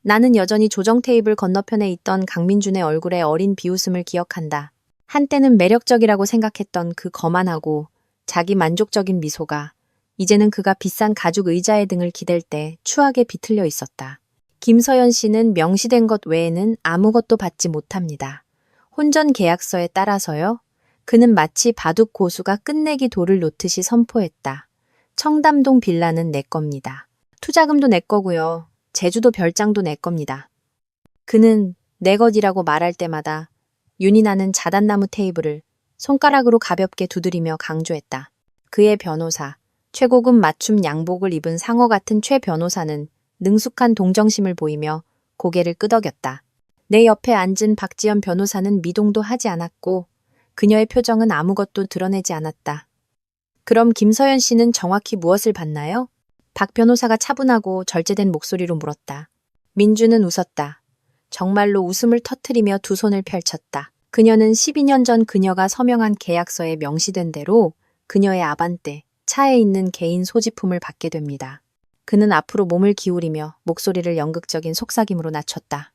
나는 여전히 조정 테이블 건너편에 있던 강민준의 얼굴에 어린 비웃음을 기억한다. 한때는 매력적이라고 생각했던 그 거만하고 자기 만족적인 미소가 이제는 그가 비싼 가죽 의자의 등을 기댈 때 추하게 비틀려 있었다. 김서연 씨는 명시된 것 외에는 아무것도 받지 못합니다. 혼전 계약서에 따라서요. 그는 마치 바둑 고수가 끝내기 돌을 놓듯이 선포했다. 청담동 빌라는 내 겁니다. 투자금도 내 거고요. 제주도 별장도 내 겁니다. 그는 내 것이라고 말할 때마다 윤이 나는 자단나무 테이블을 손가락으로 가볍게 두드리며 강조했다. 그의 변호사, 최고급 맞춤 양복을 입은 상어 같은 최 변호사는 능숙한 동정심을 보이며 고개를 끄덕였다. 내 옆에 앉은 박지연 변호사는 미동도 하지 않았고 그녀의 표정은 아무것도 드러내지 않았다. 그럼 김서연 씨는 정확히 무엇을 받나요? 박 변호사가 차분하고 절제된 목소리로 물었다. 민주는 웃었다. 정말로 웃음을 터뜨리며 두 손을 펼쳤다. 그녀는 12년 전 그녀가 서명한 계약서에 명시된 대로 그녀의 아반떼, 차에 있는 개인 소지품을 받게 됩니다. 그는 앞으로 몸을 기울이며 목소리를 연극적인 속삭임으로 낮췄다.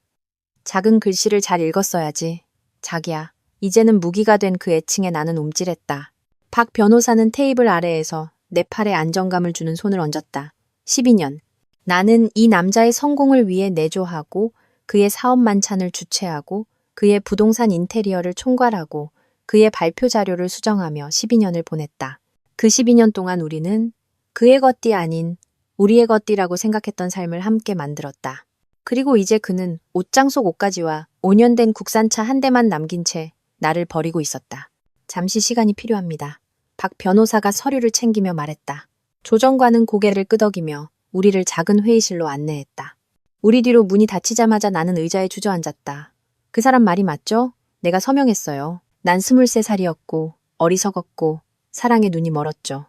작은 글씨를 잘 읽었어야지. 자기야, 이제는 무기가 된 그 애칭에 나는 움찔했다. 박 변호사는 테이블 아래에서 내 팔에 안정감을 주는 손을 얹었다. 12년. 나는 이 남자의 성공을 위해 내조하고 그의 사업 만찬을 주최하고 그의 부동산 인테리어를 총괄하고 그의 발표 자료를 수정하며 12년을 보냈다. 그 12년 동안 우리는 그의 것띠 아닌 우리의 것띠라고 생각했던 삶을 함께 만들었다. 그리고 이제 그는 옷장 속 옷가지와 5년 된 국산차 한 대만 남긴 채 나를 버리고 있었다. 잠시 시간이 필요합니다. 박 변호사가 서류를 챙기며 말했다. 조정관은 고개를 끄덕이며 우리를 작은 회의실로 안내했다. 우리 뒤로 문이 닫히자마자 나는 의자에 주저앉았다. 그 사람 말이 맞죠? 내가 서명했어요. 난 23살이었고 어리석었고 사랑에 눈이 멀었죠.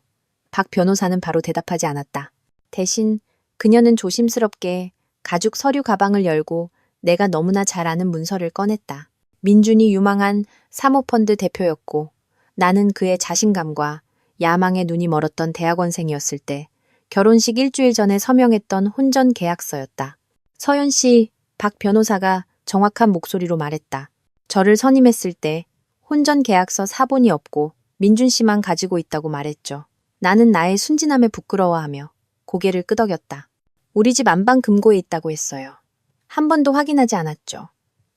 박 변호사는 바로 대답하지 않았다. 대신 그녀는 조심스럽게 가죽 서류 가방을 열고 내가 너무나 잘 아는 문서를 꺼냈다. 민준이 유망한 사모펀드 대표였고 나는 그의 자신감과 야망에 눈이 멀었던 대학원생이었을 때 결혼식 일주일 전에 서명했던 혼전 계약서였다. 서연 씨, 박 변호사가 정확한 목소리로 말했다. 저를 선임했을 때 혼전 계약서 사본이 없고 민준 씨만 가지고 있다고 말했죠. 나는 나의 순진함에 부끄러워하며 고개를 끄덕였다. 우리 집 안방 금고에 있다고 했어요. 한 번도 확인하지 않았죠.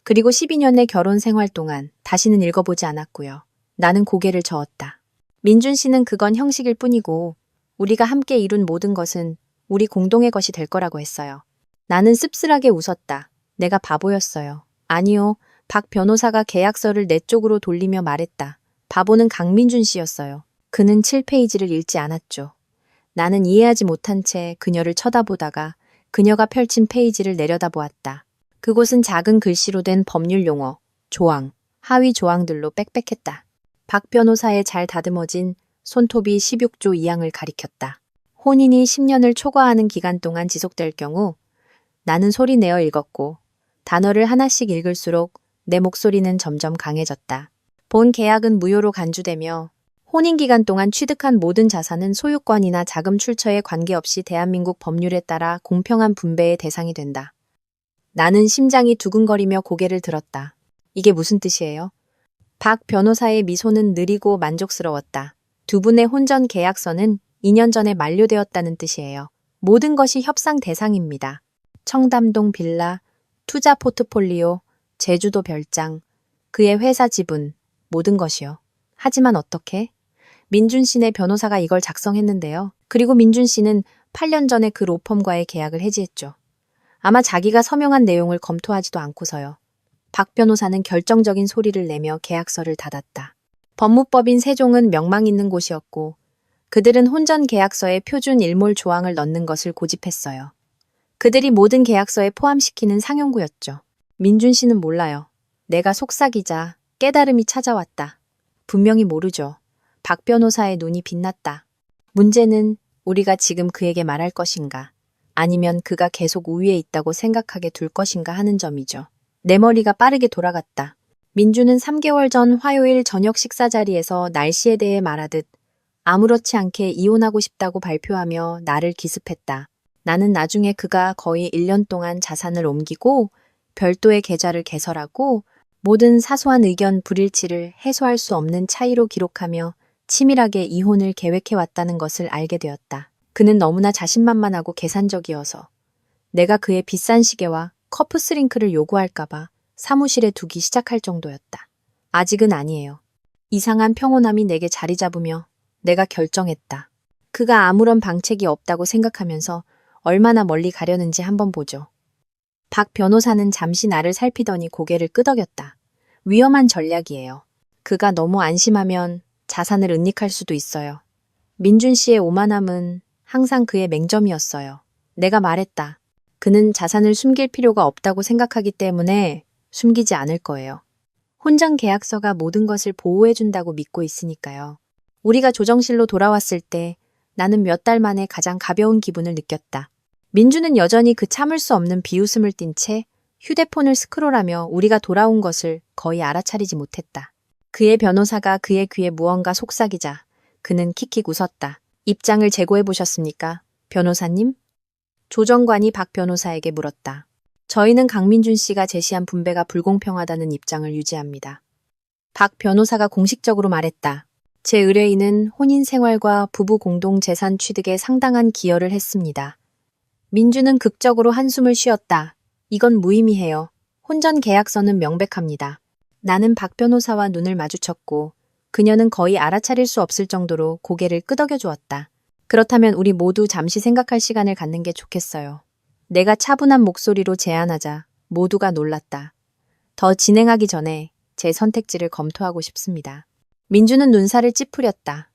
그리고 12년의 결혼 생활 동안 다시는 읽어보지 않았고요. 나는 고개를 저었다. 민준 씨는 그건 형식일 뿐이고 우리가 함께 이룬 모든 것은 우리 공동의 것이 될 거라고 했어요. 나는 씁쓸하게 웃었다. 내가 바보였어요. 아니요. 박 변호사가 계약서를 내 쪽으로 돌리며 말했다. 바보는 강민준 씨였어요. 그는 7페이지를 읽지 않았죠. 나는 이해하지 못한 채 그녀를 쳐다보다가 그녀가 펼친 페이지를 내려다보았다. 그곳은 작은 글씨로 된 법률 용어, 조항, 하위 조항들로 빽빽했다. 박 변호사의 잘 다듬어진 손톱이 16조 2항을 가리켰다. 혼인이 10년을 초과하는 기간 동안 지속될 경우 나는 소리내어 읽었고 단어를 하나씩 읽을수록 내 목소리는 점점 강해졌다. 본 계약은 무효로 간주되며 혼인 기간 동안 취득한 모든 자산은 소유권이나 자금 출처에 관계없이 대한민국 법률에 따라 공평한 분배의 대상이 된다. 나는 심장이 두근거리며 고개를 들었다. 이게 무슨 뜻이에요? 박 변호사의 미소는 느리고 만족스러웠다. 두 분의 혼전 계약서는 2년 전에 만료되었다는 뜻이에요. 모든 것이 협상 대상입니다. 청담동 빌라, 투자 포트폴리오, 제주도 별장, 그의 회사 지분, 모든 것이요. 하지만 어떻게? 민준 씨네 변호사가 이걸 작성했는데요. 그리고 민준 씨는 8년 전에 그 로펌과의 계약을 해지했죠. 아마 자기가 서명한 내용을 검토하지도 않고서요. 박 변호사는 결정적인 소리를 내며 계약서를 닫았다. 법무법인 세종은 명망 있는 곳이었고 그들은 혼전 계약서에 표준 일몰 조항을 넣는 것을 고집했어요. 그들이 모든 계약서에 포함시키는 상용구였죠. 민준 씨는 몰라요. 내가 속삭이자 깨달음이 찾아왔다. 분명히 모르죠. 박 변호사의 눈이 빛났다. 문제는 우리가 지금 그에게 말할 것인가 아니면 그가 계속 우위에 있다고 생각하게 둘 것인가 하는 점이죠. 내 머리가 빠르게 돌아갔다. 민주는 3개월 전 화요일 저녁 식사 자리에서 날씨에 대해 말하듯 아무렇지 않게 이혼하고 싶다고 발표하며 나를 기습했다. 나는 나중에 그가 거의 1년 동안 자산을 옮기고 별도의 계좌를 개설하고 모든 사소한 의견 불일치를 해소할 수 없는 차이로 기록하며 치밀하게 이혼을 계획해 왔다는 것을 알게 되었다. 그는 너무나 자신만만하고 계산적이어서 내가 그의 비싼 시계와 커프스링크를 요구할까봐 사무실에 두기 시작할 정도였다. 아직은 아니에요. 이상한 평온함이 내게 자리 잡으며 내가 결정했다. 그가 아무런 방책이 없다고 생각하면서 얼마나 멀리 가려는지 한번 보죠. 박 변호사는 잠시 나를 살피더니 고개를 끄덕였다. 위험한 전략이에요. 그가 너무 안심하면 자산을 은닉할 수도 있어요. 민준 씨의 오만함은 항상 그의 맹점이었어요. 내가 말했다. 그는 자산을 숨길 필요가 없다고 생각하기 때문에 숨기지 않을 거예요. 혼전 계약서가 모든 것을 보호해준다고 믿고 있으니까요. 우리가 조정실로 돌아왔을 때 나는 몇 달 만에 가장 가벼운 기분을 느꼈다. 민주는 여전히 그 참을 수 없는 비웃음을 띤 채 휴대폰을 스크롤하며 우리가 돌아온 것을 거의 알아차리지 못했다. 그의 변호사가 그의 귀에 무언가 속삭이자 그는 킥킥 웃었다. 입장을 재고해 보셨습니까? 변호사님? 조정관이 박 변호사에게 물었다. 저희는 강민준 씨가 제시한 분배가 불공평하다는 입장을 유지합니다. 박 변호사가 공식적으로 말했다. 제 의뢰인은 혼인 생활과 부부 공동 재산 취득에 상당한 기여를 했습니다. 민주는 극적으로 한숨을 쉬었다. 이건 무의미해요. 혼전 계약서는 명백합니다. 나는 박 변호사와 눈을 마주쳤고 그녀는 거의 알아차릴 수 없을 정도로 고개를 끄덕여 주었다. 그렇다면 우리 모두 잠시 생각할 시간을 갖는 게 좋겠어요. 내가 차분한 목소리로 제안하자 모두가 놀랐다. 더 진행하기 전에 제 선택지를 검토하고 싶습니다. 민주는 눈살을 찌푸렸다.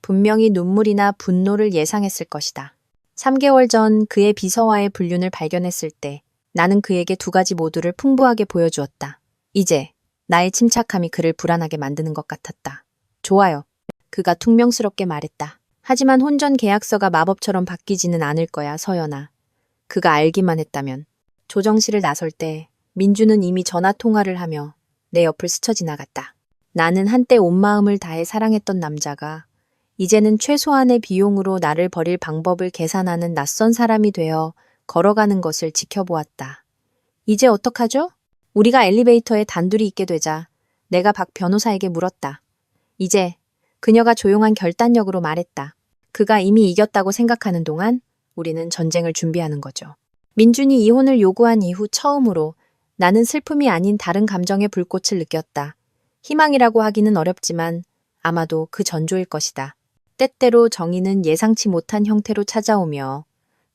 분명히 눈물이나 분노를 예상했을 것이다. 3개월 전 그의 비서와의 불륜을 발견했을 때 나는 그에게 두 가지 모두를 풍부하게 보여주었다. 이제 나의 침착함이 그를 불안하게 만드는 것 같았다. 좋아요. 그가 퉁명스럽게 말했다. 하지만 혼전 계약서가 마법처럼 바뀌지는 않을 거야, 서연아. 그가 알기만 했다면. 조정실을 나설 때 민주는 이미 전화 통화를 하며 내 옆을 스쳐 지나갔다. 나는 한때 온 마음을 다해 사랑했던 남자가 이제는 최소한의 비용으로 나를 버릴 방법을 계산하는 낯선 사람이 되어 걸어가는 것을 지켜보았다. 이제 어떡하죠? 우리가 엘리베이터에 단둘이 있게 되자 내가 박 변호사에게 물었다. 이제 그녀가 조용한 결단력으로 말했다. 그가 이미 이겼다고 생각하는 동안 우리는 전쟁을 준비하는 거죠. 민준이 이혼을 요구한 이후 처음으로 나는 슬픔이 아닌 다른 감정의 불꽃을 느꼈다. 희망이라고 하기는 어렵지만 아마도 그 전조일 것이다. 때때로 정의는 예상치 못한 형태로 찾아오며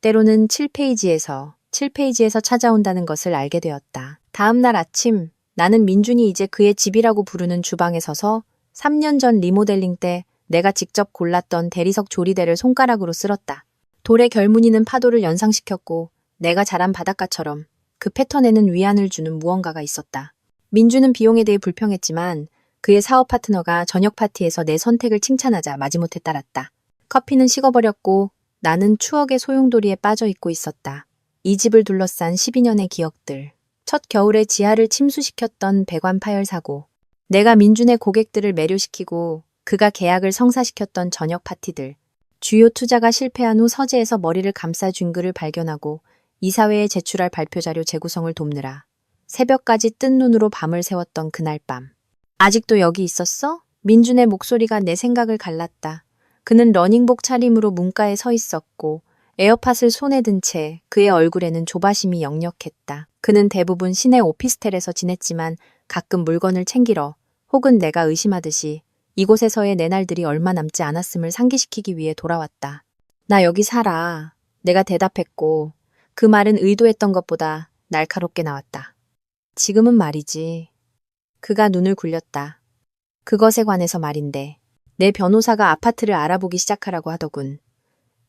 때로는 7페이지에서 찾아온다는 것을 알게 되었다. 다음 날 아침 나는 민준이 이제 그의 집이라고 부르는 주방에 서서 3년 전 리모델링 때 내가 직접 골랐던 대리석 조리대를 손가락으로 쓸었다. 돌의 결무늬는 파도를 연상시켰고 내가 자란 바닷가처럼 그 패턴에는 위안을 주는 무언가가 있었다. 민주는 비용에 대해 불평했지만 그의 사업 파트너가 저녁 파티에서 내 선택을 칭찬하자 마지못해 따랐다. 커피는 식어버렸고 나는 추억의 소용돌이에 빠져 있고 있었다. 이 집을 둘러싼 12년의 기억들. 첫 겨울에 지하를 침수시켰던 배관 파열 사고. 내가 민준의 고객들을 매료시키고 그가 계약을 성사시켰던 저녁 파티들. 주요 투자가 실패한 후 서재에서 머리를 감싸 쥔 글을 발견하고 이사회에 제출할 발표자료 재구성을 돕느라 새벽까지 뜬 눈으로 밤을 새웠던 그날 밤. 아직도 여기 있었어? 민준의 목소리가 내 생각을 갈랐다. 그는 러닝복 차림으로 문가에 서 있었고 에어팟을 손에 든 채 그의 얼굴에는 조바심이 역력했다. 그는 대부분 시내 오피스텔에서 지냈지만 가끔 물건을 챙기러 혹은 내가 의심하듯이 이곳에서의 내 날들이 얼마 남지 않았음을 상기시키기 위해 돌아왔다. 나 여기 살아. 내가 대답했고 그 말은 의도했던 것보다 날카롭게 나왔다. 지금은 말이지. 그가 눈을 굴렸다. 그것에 관해서 말인데 내 변호사가 아파트를 알아보기 시작하라고 하더군.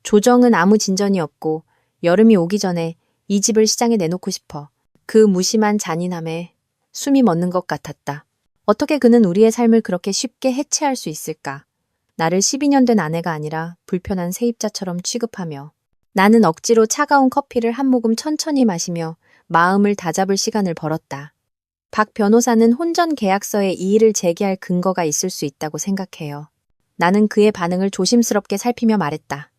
조정은 아무 진전이 없고 여름이 오기 전에 이 집을 시장에 내놓고 싶어. 그 무심한 잔인함에 숨이 멎는 것 같았다. 어떻게 그는 우리의 삶을 그렇게 쉽게 해체할 수 있을까? 나를 12년 된 아내가 아니라 불편한 세입자처럼 취급하며 나는 억지로 차가운 커피를 한 모금 천천히 마시며 마음을 다잡을 시간을 벌었다. 박 변호사는 혼전 계약서에 이의를 제기할 근거가 있을 수 있다고 생각해요. 나는 그의 반응을 조심스럽게 살피며 말했다.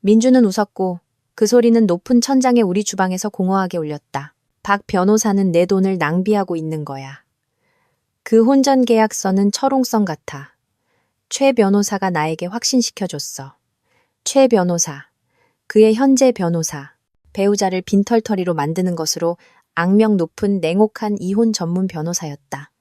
민주는 웃었고 그 소리는 높은 천장에 우리 주방에서 공허하게 울렸다. 박 변호사는 내 돈을 낭비하고 있는 거야. 그 혼전 계약서는 철옹성 같아. 최 변호사가 나에게 확신시켜줬어. 최 변호사, 그의 현재 변호사, 배우자를 빈털터리로 만드는 것으로 악명 높은 냉혹한 이혼 전문 변호사였다.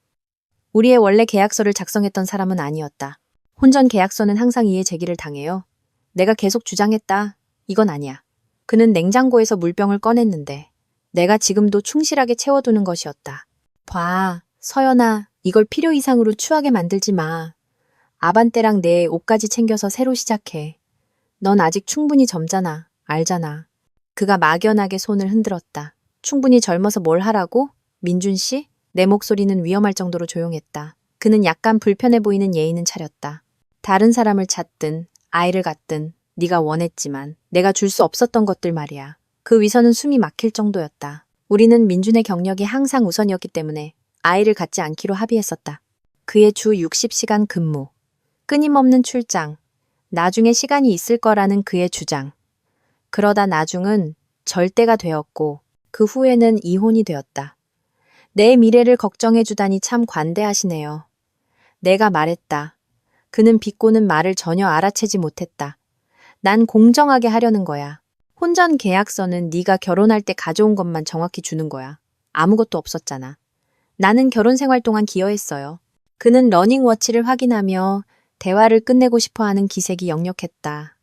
우리의 원래 계약서를 작성했던 사람은 아니었다. 혼전 계약서는 항상 이해 제기를 당해요. 내가 계속 주장했다. 이건 아니야. 그는 냉장고에서 물병을 꺼냈는데 내가 지금도 충실하게 채워두는 것이었다. 봐, 서연아, 이걸 필요 이상으로 추하게 만들지 마. 아반떼랑 내 옷까지 챙겨서 새로 시작해. 넌 아직 충분히 젊잖아. 알잖아. 그가 막연하게 손을 흔들었다. 충분히 젊어서 뭘 하라고? 민준 씨? 내 목소리는 위험할 정도로 조용했다. 그는 약간 불편해 보이는 예의는 차렸다. 다른 사람을 찾든 아이를 갖든 네가 원했지만 내가 줄 수 없었던 것들 말이야. 그 위선은 숨이 막힐 정도였다. 우리는 민준의 경력이 항상 우선이었기 때문에 아이를 갖지 않기로 합의했었다. 그의 주 60시간 근무, 끊임없는 출장, 나중에 시간이 있을 거라는 그의 주장. 그러다 나중은 절대가 되었고 그 후에는 이혼이 되었다. 내 미래를 걱정해주다니 참 관대하시네요. 내가 말했다. 그는 비꼬는 말을 전혀 알아채지 못했다. 난 공정하게 하려는 거야. 혼전 계약서는 네가 결혼할 때 가져온 것만 정확히 주는 거야. 아무것도 없었잖아. 나는 결혼 생활 동안 기여했어요. 그는 러닝워치를 확인하며 대화를 끝내고 싶어하는 기색이 역력했다.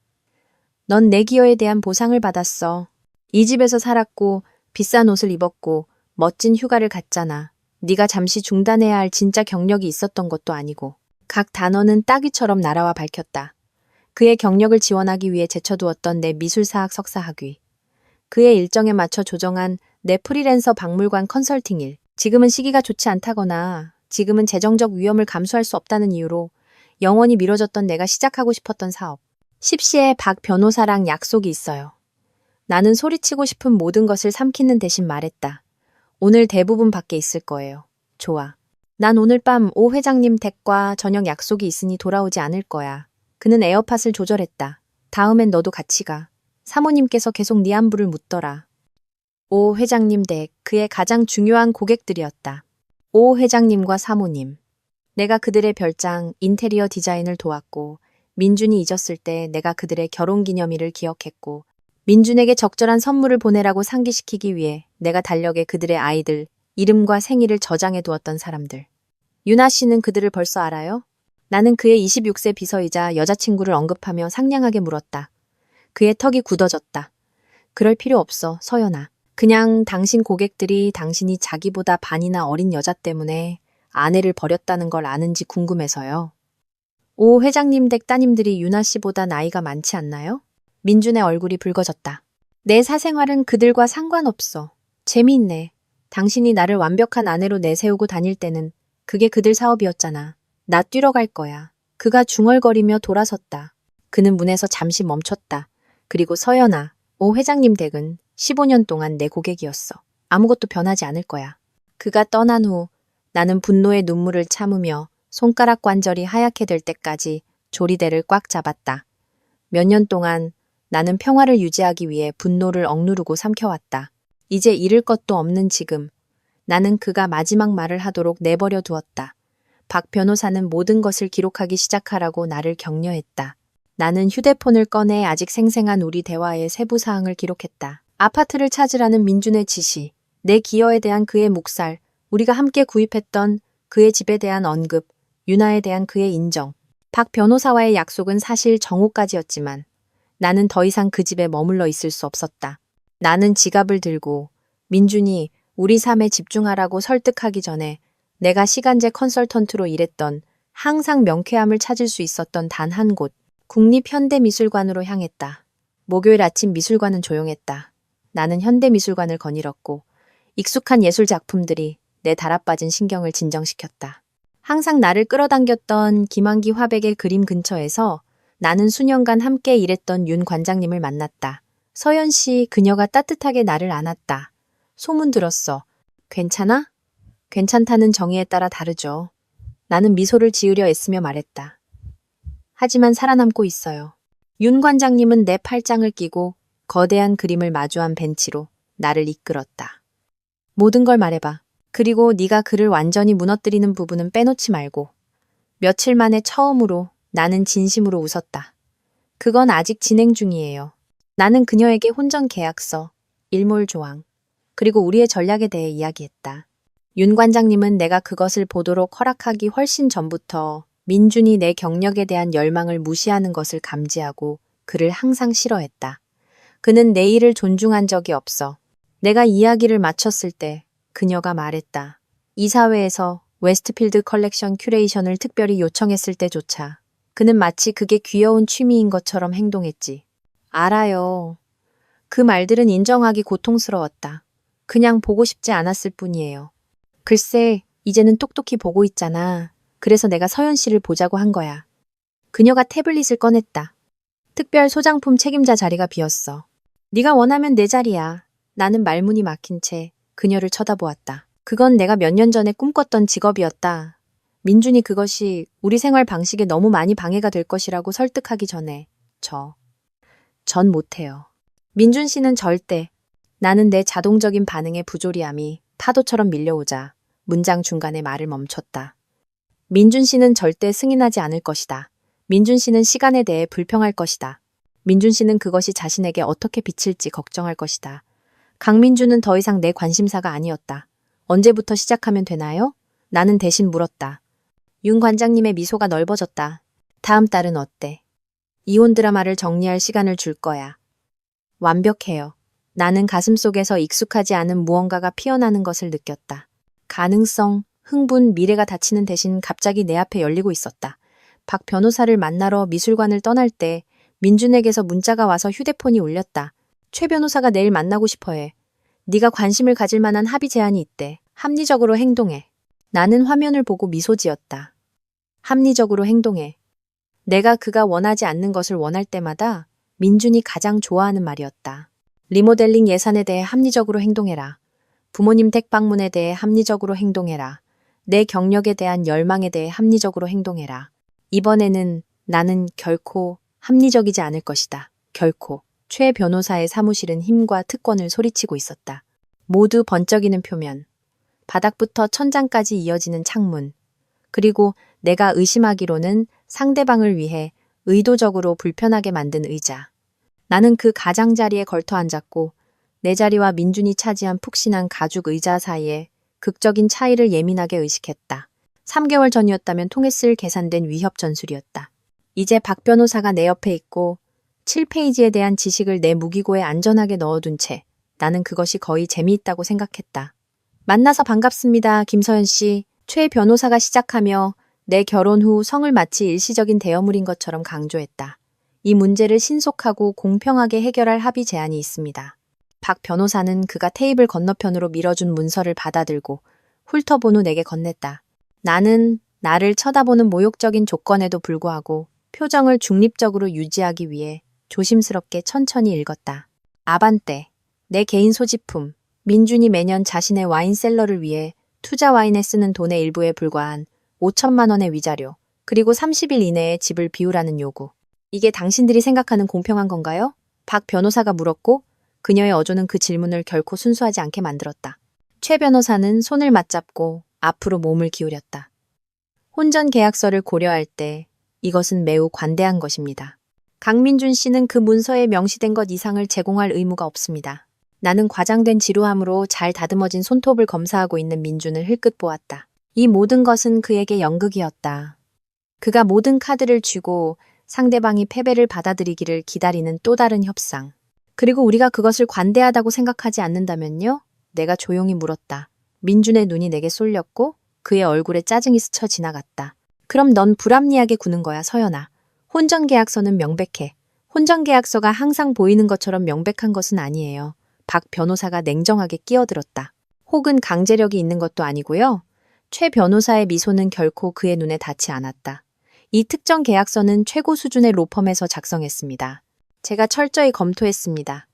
넌 내 기여에 대한 보상을 받았어. 이 집에서 살았고 비싼 옷을 입었고 멋진 휴가를 갔잖아. 네가 잠시 중단해야 할 진짜 경력이 있었던 것도 아니고. 각 단어는 따귀처럼 날아와 밝혔다. 그의 경력을 지원하기 위해 제쳐두었던 내 미술사학 석사 학위. 그의 일정에 맞춰 조정한 내 프리랜서 박물관 컨설팅 일. 지금은 시기가 좋지 않다거나 지금은 재정적 위험을 감수할 수 없다는 이유로 영원히 미뤄졌던 내가 시작하고 싶었던 사업. 10시에 박 변호사랑 약속이 있어요. 나는 소리치고 싶은 모든 것을 삼키는 대신 말했다. 오늘 대부분 밖에 있을 거예요. 좋아. 난 오늘 밤 오 회장님 댁과 저녁 약속이 있으니 돌아오지 않을 거야. 그는 에어팟을 조절했다. 다음엔 너도 같이 가. 사모님께서 계속 네 안부를 묻더라. 오 회장님 댁, 그의 가장 중요한 고객들이었다. 오 회장님과 사모님. 내가 그들의 별장, 인테리어 디자인을 도왔고 민준이 잊었을 때 내가 그들의 결혼기념일을 기억했고 민준에게 적절한 선물을 보내라고 상기시키기 위해 내가 달력에 그들의 아이들, 이름과 생일을 저장해 두었던 사람들. 유나 씨는 그들을 벌써 알아요? 나는 그의 26세 비서이자 여자친구를 언급하며 상냥하게 물었다. 그의 턱이 굳어졌다. 그럴 필요 없어, 서연아. 그냥 당신 고객들이 당신이 자기보다 반이나 어린 여자 때문에 아내를 버렸다는 걸 아는지 궁금해서요. 오 회장님 댁 따님들이 유나 씨보다 나이가 많지 않나요? 민준의 얼굴이 붉어졌다. 내 사생활은 그들과 상관없어. 재미있네. 당신이 나를 완벽한 아내로 내세우고 다닐 때는 그게 그들 사업이었잖아. 나 뛰러 갈 거야. 그가 중얼거리며 돌아섰다. 그는 문에서 잠시 멈췄다. 그리고 서연아, 오 회장님 댁은 15년 동안 내 고객이었어. 아무것도 변하지 않을 거야. 그가 떠난 후 나는 분노의 눈물을 참으며 손가락 관절이 하얗게 될 때까지 조리대를 꽉 잡았다. 몇 년 동안 나는 평화를 유지하기 위해 분노를 억누르고 삼켜왔다. 이제 잃을 것도 없는 지금, 나는 그가 마지막 말을 하도록 내버려 두었다. 박 변호사는 모든 것을 기록하기 시작하라고 나를 격려했다. 나는 휴대폰을 꺼내 아직 생생한 우리 대화의 세부 사항을 기록했다. 아파트를 찾으라는 민준의 지시, 내 기여에 대한 그의 묵살, 우리가 함께 구입했던 그의 집에 대한 언급, 유나에 대한 그의 인정. 박 변호사와의 약속은 사실 정오까지였지만 나는 더 이상 그 집에 머물러 있을 수 없었다. 나는 지갑을 들고 민준이 우리 삶에 집중하라고 설득하기 전에 내가 시간제 컨설턴트로 일했던 항상 명쾌함을 찾을 수 있었던 단 한 곳, 국립현대미술관으로 향했다. 목요일 아침 미술관은 조용했다. 나는 현대미술관을 거닐었고 익숙한 예술 작품들이 내 달아빠진 신경을 진정시켰다. 항상 나를 끌어당겼던 김한기 화백의 그림 근처에서 나는 수년간 함께 일했던 윤 관장님을 만났다. 서연 씨, 그녀가 따뜻하게 나를 안았다. 소문 들었어. 괜찮아? 괜찮다는 정의에 따라 다르죠. 나는 미소를 지으려 애쓰며 말했다. 하지만 살아남고 있어요. 윤 관장님은 내 팔짱을 끼고 거대한 그림을 마주한 벤치로 나를 이끌었다. 모든 걸 말해봐. 그리고 네가 그를 완전히 무너뜨리는 부분은 빼놓지 말고. 며칠 만에 처음으로 나는 진심으로 웃었다. 그건 아직 진행 중이에요. 나는 그녀에게 혼전 계약서, 일몰 조항, 그리고 우리의 전략에 대해 이야기했다. 윤 관장님은 내가 그것을 보도록 허락하기 훨씬 전부터 민준이 내 경력에 대한 열망을 무시하는 것을 감지하고 그를 항상 싫어했다. 그는 내 일을 존중한 적이 없어. 내가 이야기를 마쳤을 때 그녀가 말했다. 이사회에서 웨스트필드 컬렉션 큐레이션을 특별히 요청했을 때조차 그는 마치 그게 귀여운 취미인 것처럼 행동했지. 알아요. 그 말들은 인정하기 고통스러웠다. 그냥 보고 싶지 않았을 뿐이에요. 글쎄, 이제는 똑똑히 보고 있잖아. 그래서 내가 서연 씨를 보자고 한 거야. 그녀가 태블릿을 꺼냈다. 특별 소장품 책임자 자리가 비었어. 네가 원하면 내 자리야. 나는 말문이 막힌 채 그녀를 쳐다보았다. 그건 내가 몇 년 전에 꿈꿨던 직업이었다. 민준이 그것이 우리 생활 방식에 너무 많이 방해가 될 것이라고 설득하기 전에 전 못해요. 민준 씨는 절대. 나는 내 자동적인 반응의 부조리함이 파도처럼 밀려오자 문장 중간에 말을 멈췄다. 민준 씨는 절대 승인하지 않을 것이다. 민준 씨는 시간에 대해 불평할 것이다. 민준 씨는 그것이 자신에게 어떻게 비칠지 걱정할 것이다. 강민준은 더 이상 내 관심사가 아니었다. 언제부터 시작하면 되나요? 나는 대신 물었다. 윤 관장님의 미소가 넓어졌다. 다음 달은 어때? 이혼 드라마를 정리할 시간을 줄 거야. 완벽해요. 나는 가슴속에서 익숙하지 않은 무언가가 피어나는 것을 느꼈다. 가능성, 흥분, 미래가 닫히는 대신 갑자기 내 앞에 열리고 있었다. 박 변호사를 만나러 미술관을 떠날 때 민준에게서 문자가 와서 휴대폰이 울렸다. 최 변호사가 내일 만나고 싶어해. 네가 관심을 가질 만한 합의 제안이 있대. 합리적으로 행동해. 나는 화면을 보고 미소 지었다. 합리적으로 행동해. 내가 그가 원하지 않는 것을 원할 때마다 민준이 가장 좋아하는 말이었다. 리모델링 예산에 대해 합리적으로 행동해라. 부모님 댁 방문에 대해 합리적으로 행동해라. 내 경력에 대한 열망에 대해 합리적으로 행동해라. 이번에는 나는 결코 합리적이지 않을 것이다. 결코. 최 변호사의 사무실은 힘과 특권을 소리치고 있었다. 모두 번쩍이는 표면, 바닥부터 천장까지 이어지는 창문, 그리고 내가 의심하기로는 상대방을 위해 의도적으로 불편하게 만든 의자. 나는 그 가장자리에 걸터 앉았고 내 자리와 민준이 차지한 푹신한 가죽 의자 사이에 극적인 차이를 예민하게 의식했다. 3개월 전이었다면 통했을 계산된 위협 전술이었다. 이제 박 변호사가 내 옆에 있고 7페이지에 대한 지식을 내 무기고에 안전하게 넣어둔 채 나는 그것이 거의 재미있다고 생각했다. 만나서 반갑습니다, 김서연 씨. 최 변호사가 시작하며 내 결혼 후 성을 마치 일시적인 대여물인 것처럼 강조했다. 이 문제를 신속하고 공평하게 해결할 합의 제안이 있습니다. 박 변호사는 그가 테이블 건너편으로 밀어준 문서를 받아들고 훑어본 후 내게 건넸다. 나는 나를 쳐다보는 모욕적인 조건에도 불구하고 표정을 중립적으로 유지하기 위해 조심스럽게 천천히 읽었다. 아반떼, 내 개인 소지품, 민준이 매년 자신의 와인 셀러를 위해 투자 와인에 쓰는 돈의 일부에 불과한 5천만 원의 위자료, 그리고 30일 이내에 집을 비우라는 요구. 이게 당신들이 생각하는 공평한 건가요? 박 변호사가 물었고 그녀의 어조는 그 질문을 결코 순수하지 않게 만들었다. 최 변호사는 손을 맞잡고 앞으로 몸을 기울였다. 혼전 계약서를 고려할 때 이것은 매우 관대한 것입니다. 강민준 씨는 그 문서에 명시된 것 이상을 제공할 의무가 없습니다. 나는 과장된 지루함으로 잘 다듬어진 손톱을 검사하고 있는 민준을 흘끗 보았다. 이 모든 것은 그에게 연극이었다. 그가 모든 카드를 쥐고 상대방이 패배를 받아들이기를 기다리는 또 다른 협상. 그리고 우리가 그것을 관대하다고 생각하지 않는다면요? 내가 조용히 물었다. 민준의 눈이 내게 쏠렸고 그의 얼굴에 짜증이 스쳐 지나갔다. 그럼 넌 불합리하게 구는 거야, 서연아. 혼전계약서는 명백해. 혼전계약서가 항상 보이는 것처럼 명백한 것은 아니에요. 박 변호사가 냉정하게 끼어들었다. 혹은 강제력이 있는 것도 아니고요. 최 변호사의 미소는 결코 그의 눈에 닿지 않았다. 이 특정 계약서는 최고 수준의 로펌에서 작성했습니다. 제가 철저히 검토했습니다.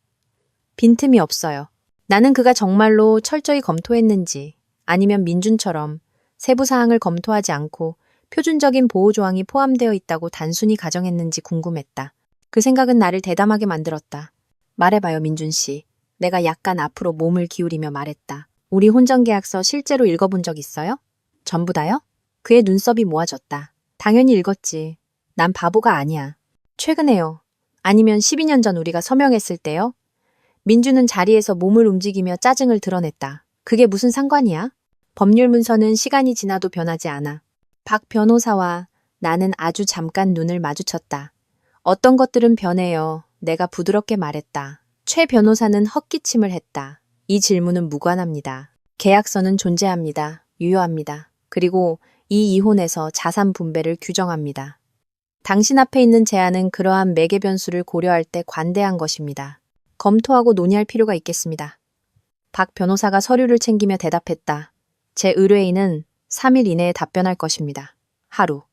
빈틈이 없어요. 나는 그가 정말로 철저히 검토했는지 아니면 민준처럼 세부 사항을 검토하지 않고 표준적인 보호 조항이 포함되어 있다고 단순히 가정했는지 궁금했다. 그 생각은 나를 대담하게 만들었다. 말해봐요, 민준 씨. 내가 약간 앞으로 몸을 기울이며 말했다. 우리 혼전계약서 실제로 읽어본 적 있어요? 전부 다요? 그의 눈썹이 모아졌다. 당연히 읽었지. 난 바보가 아니야. 최근에요. 아니면 12년 전 우리가 서명했을 때요? 민주는 자리에서 몸을 움직이며 짜증을 드러냈다. 그게 무슨 상관이야? 법률 문서는 시간이 지나도 변하지 않아. 박 변호사와 나는 아주 잠깐 눈을 마주쳤다. 어떤 것들은 변해요. 내가 부드럽게 말했다. 최 변호사는 헛기침을 했다. 이 질문은 무관합니다. 계약서는 존재합니다. 유효합니다. 그리고 이 이혼에서 자산 분배를 규정합니다. 당신 앞에 있는 제안은 그러한 매개 변수를 고려할 때 관대한 것입니다. 검토하고 논의할 필요가 있겠습니다. 박 변호사가 서류를 챙기며 대답했다. 제 의뢰인은 3일 이내에 답변할 것입니다. 하루.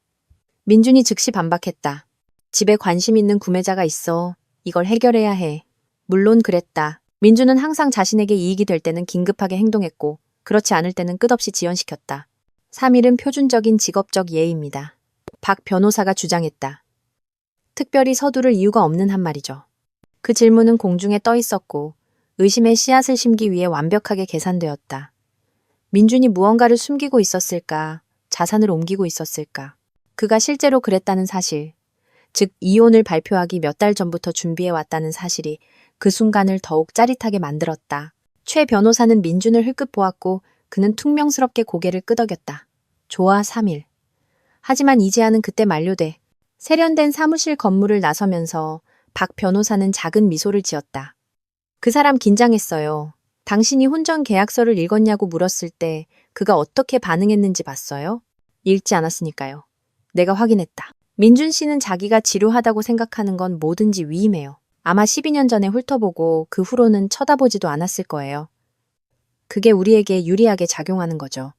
민준이 즉시 반박했다. 집에 관심 있는 구매자가 있어. 이걸 해결해야 해. 물론 그랬다. 민준은 항상 자신에게 이익이 될 때는 긴급하게 행동했고 그렇지 않을 때는 끝없이 지연시켰다. 3일은 표준적인 직업적 예의입니다. 박 변호사가 주장했다. 특별히 서두를 이유가 없는 한 말이죠. 그 질문은 공중에 떠 있었고 의심의 씨앗을 심기 위해 완벽하게 계산되었다. 민준이 무언가를 숨기고 있었을까? 자산을 옮기고 있었을까? 그가 실제로 그랬다는 사실, 즉 이혼을 발표하기 몇 달 전부터 준비해왔다는 사실이 그 순간을 더욱 짜릿하게 만들었다. 최 변호사는 민준을 흘끗 보았고 그는 퉁명스럽게 고개를 끄덕였다. 좋아, 3일. 하지만 이 제안은 그때 만료돼. 세련된 사무실 건물을 나서면서 박 변호사는 작은 미소를 지었다. 그 사람 긴장했어요. 당신이 혼전 계약서를 읽었냐고 물었을 때 그가 어떻게 반응했는지 봤어요? 읽지 않았으니까요. 내가 확인했다. 민준 씨는 자기가 지루하다고 생각하는 건 뭐든지 위임해요. 아마 12년 전에 훑어보고 그 후로는 쳐다보지도 않았을 거예요. 그게 우리에게 유리하게 작용하는 거죠.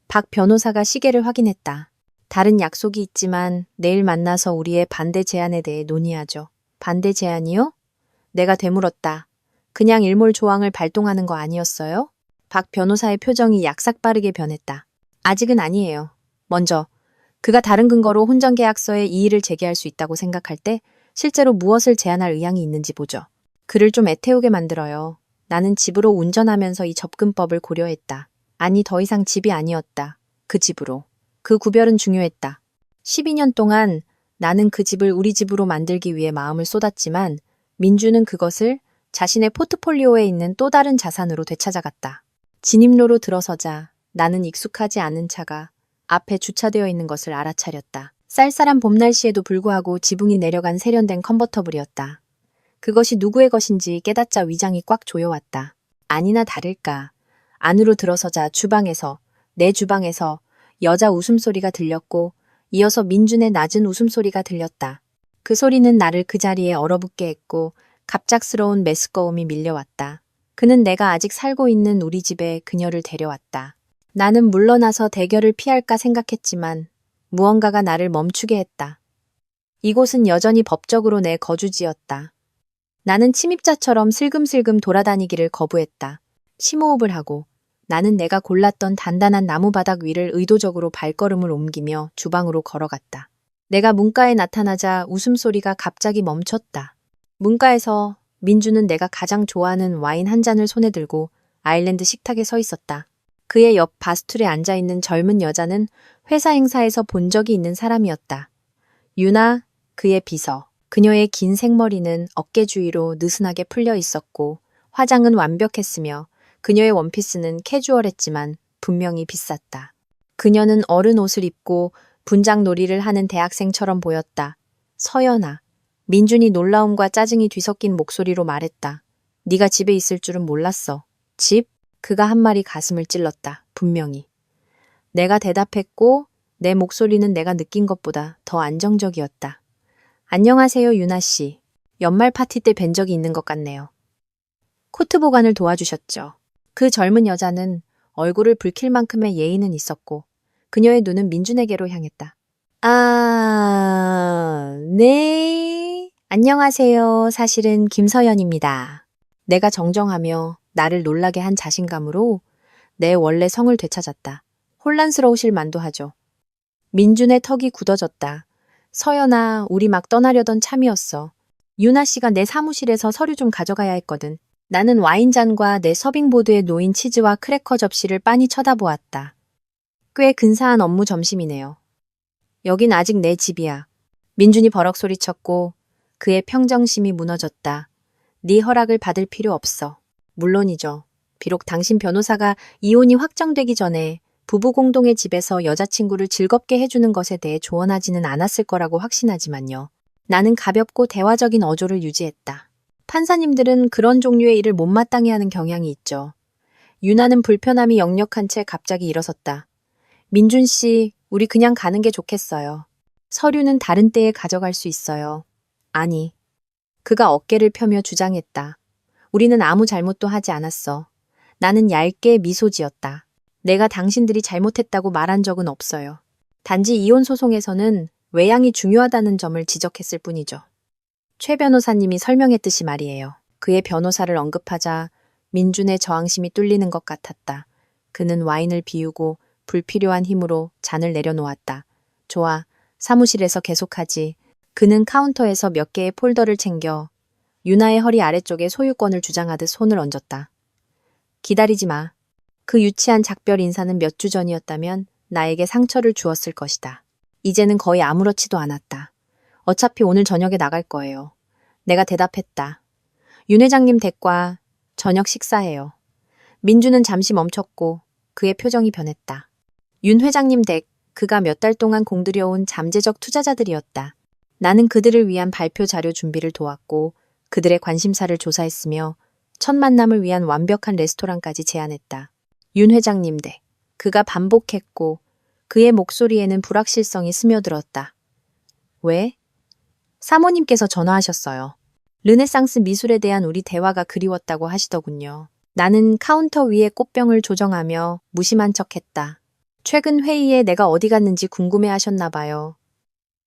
박 변호사가 시계를 확인했다. 다른 약속이 있지만 내일 만나서 우리의 반대 제안에 대해 논의하죠. 반대 제안이요? 내가 되물었다. 그냥 일몰 조항을 발동하는 거 아니었어요? 박 변호사의 표정이 약삭빠르게 변했다. 아직은 아니에요. 먼저 그가 다른 근거로 혼전계약서에 이의를 제기할 수 있다고 생각할 때 실제로 무엇을 제안할 의향이 있는지 보죠. 그를 좀 애태우게 만들어요. 나는 집으로 운전하면서 이 접근법을 고려했다. 아니, 더 이상 집이 아니었다. 그 집으로. 그 구별은 중요했다. 12년 동안 나는 그 집을 우리 집으로 만들기 위해 마음을 쏟았지만 민주는 그것을 자신의 포트폴리오에 있는 또 다른 자산으로 되찾아갔다. 진입로로 들어서자 나는 익숙하지 않은 차가 앞에 주차되어 있는 것을 알아차렸다. 쌀쌀한 봄 날씨에도 불구하고 지붕이 내려간 세련된 컨버터블이었다. 그것이 누구의 것인지 깨닫자 위장이 꽉 조여왔다. 아니나 다를까. 안으로 들어서자 내 주방에서 여자 웃음소리가 들렸고 이어서 민준의 낮은 웃음소리가 들렸다. 그 소리는 나를 그 자리에 얼어붙게 했고 갑작스러운 메스꺼움이 밀려왔다. 그는 내가 아직 살고 있는 우리 집에 그녀를 데려왔다. 나는 물러나서 대결을 피할까 생각했지만 무언가가 나를 멈추게 했다. 이곳은 여전히 법적으로 내 거주지였다. 나는 침입자처럼 슬금슬금 돌아다니기를 거부했다. 심호흡을 하고 나는 내가 골랐던 단단한 나무바닥 위를 의도적으로 발걸음을 옮기며 주방으로 걸어갔다. 내가 문가에 나타나자 웃음소리가 갑자기 멈췄다. 문가에서 민주는 내가 가장 좋아하는 와인 한 잔을 손에 들고 아일랜드 식탁에 서 있었다. 그의 옆 바스툴에 앉아있는 젊은 여자는 회사 행사에서 본 적이 있는 사람이었다. 유나, 그의 비서. 그녀의 긴 생머리는 어깨 주위로 느슨하게 풀려 있었고 화장은 완벽했으며 그녀의 원피스는 캐주얼했지만 분명히 비쌌다. 그녀는 어른 옷을 입고 분장 놀이를 하는 대학생처럼 보였다. 서연아. 민준이 놀라움과 짜증이 뒤섞인 목소리로 말했다. 네가 집에 있을 줄은 몰랐어. 집? 그가 한 말이 가슴을 찔렀다. 분명히. 내가 대답했고 내 목소리는 내가 느낀 것보다 더 안정적이었다. 안녕하세요, 유나 씨. 연말 파티 때 뵌 적이 있는 것 같네요. 코트 보관을 도와주셨죠. 그 젊은 여자는 얼굴을 붉힐 만큼의 예의는 있었고 그녀의 눈은 민준에게로 향했다. 네. 안녕하세요. 사실은 김서연입니다. 내가 정정하며 나를 놀라게 한 자신감으로 내 원래 성을 되찾았다. 혼란스러우실 만도 하죠. 민준의 턱이 굳어졌다. 서연아, 우리 막 떠나려던 참이었어. 유나 씨가 내 사무실에서 서류 좀 가져가야 했거든. 나는 와인잔과 내 서빙보드에 놓인 치즈와 크래커 접시를 빤히 쳐다보았다. 꽤 근사한 업무 점심이네요. 여긴 아직 내 집이야. 민준이 버럭 소리쳤고 그의 평정심이 무너졌다. 네 허락을 받을 필요 없어. 물론이죠. 비록 당신 변호사가 이혼이 확정되기 전에 부부 공동의 집에서 여자친구를 즐겁게 해주는 것에 대해 조언하지는 않았을 거라고 확신하지만요. 나는 가볍고 대화적인 어조를 유지했다. 판사님들은 그런 종류의 일을 못마땅해 하는 경향이 있죠. 유나는 불편함이 역력한 채 갑자기 일어섰다. 민준 씨, 우리 그냥 가는 게 좋겠어요. 서류는 다른 때에 가져갈 수 있어요. 아니. 그가 어깨를 펴며 주장했다. 우리는 아무 잘못도 하지 않았어. 나는 얇게 미소 지었다. 내가 당신들이 잘못했다고 말한 적은 없어요. 단지 이혼 소송에서는 외양이 중요하다는 점을 지적했을 뿐이죠. 최 변호사님이 설명했듯이 말이에요. 그의 변호사를 언급하자 민준의 저항심이 뚫리는 것 같았다. 그는 와인을 비우고 불필요한 힘으로 잔을 내려놓았다. 좋아, 사무실에서 계속하지. 그는 카운터에서 몇 개의 폴더를 챙겨 유나의 허리 아래쪽에 소유권을 주장하듯 손을 얹었다. 기다리지 마. 그 유치한 작별 인사는 몇 주 전이었다면 나에게 상처를 주었을 것이다. 이제는 거의 아무렇지도 않았다. 어차피 오늘 저녁에 나갈 거예요. 내가 대답했다. 윤 회장님 댁과 저녁 식사해요. 민주는 잠시 멈췄고 그의 표정이 변했다. 윤 회장님 댁, 그가 몇 달 동안 공들여온 잠재적 투자자들이었다. 나는 그들을 위한 발표 자료 준비를 도왔고 그들의 관심사를 조사했으며 첫 만남을 위한 완벽한 레스토랑까지 제안했다. 윤 회장님 댁. 그가 반복했고 그의 목소리에는 불확실성이 스며들었다. 왜? 사모님께서 전화하셨어요. 르네상스 미술에 대한 우리 대화가 그리웠다고 하시더군요. 나는 카운터 위에 꽃병을 조정하며 무심한 척했다. 최근 회의에 내가 어디 갔는지 궁금해하셨나 봐요.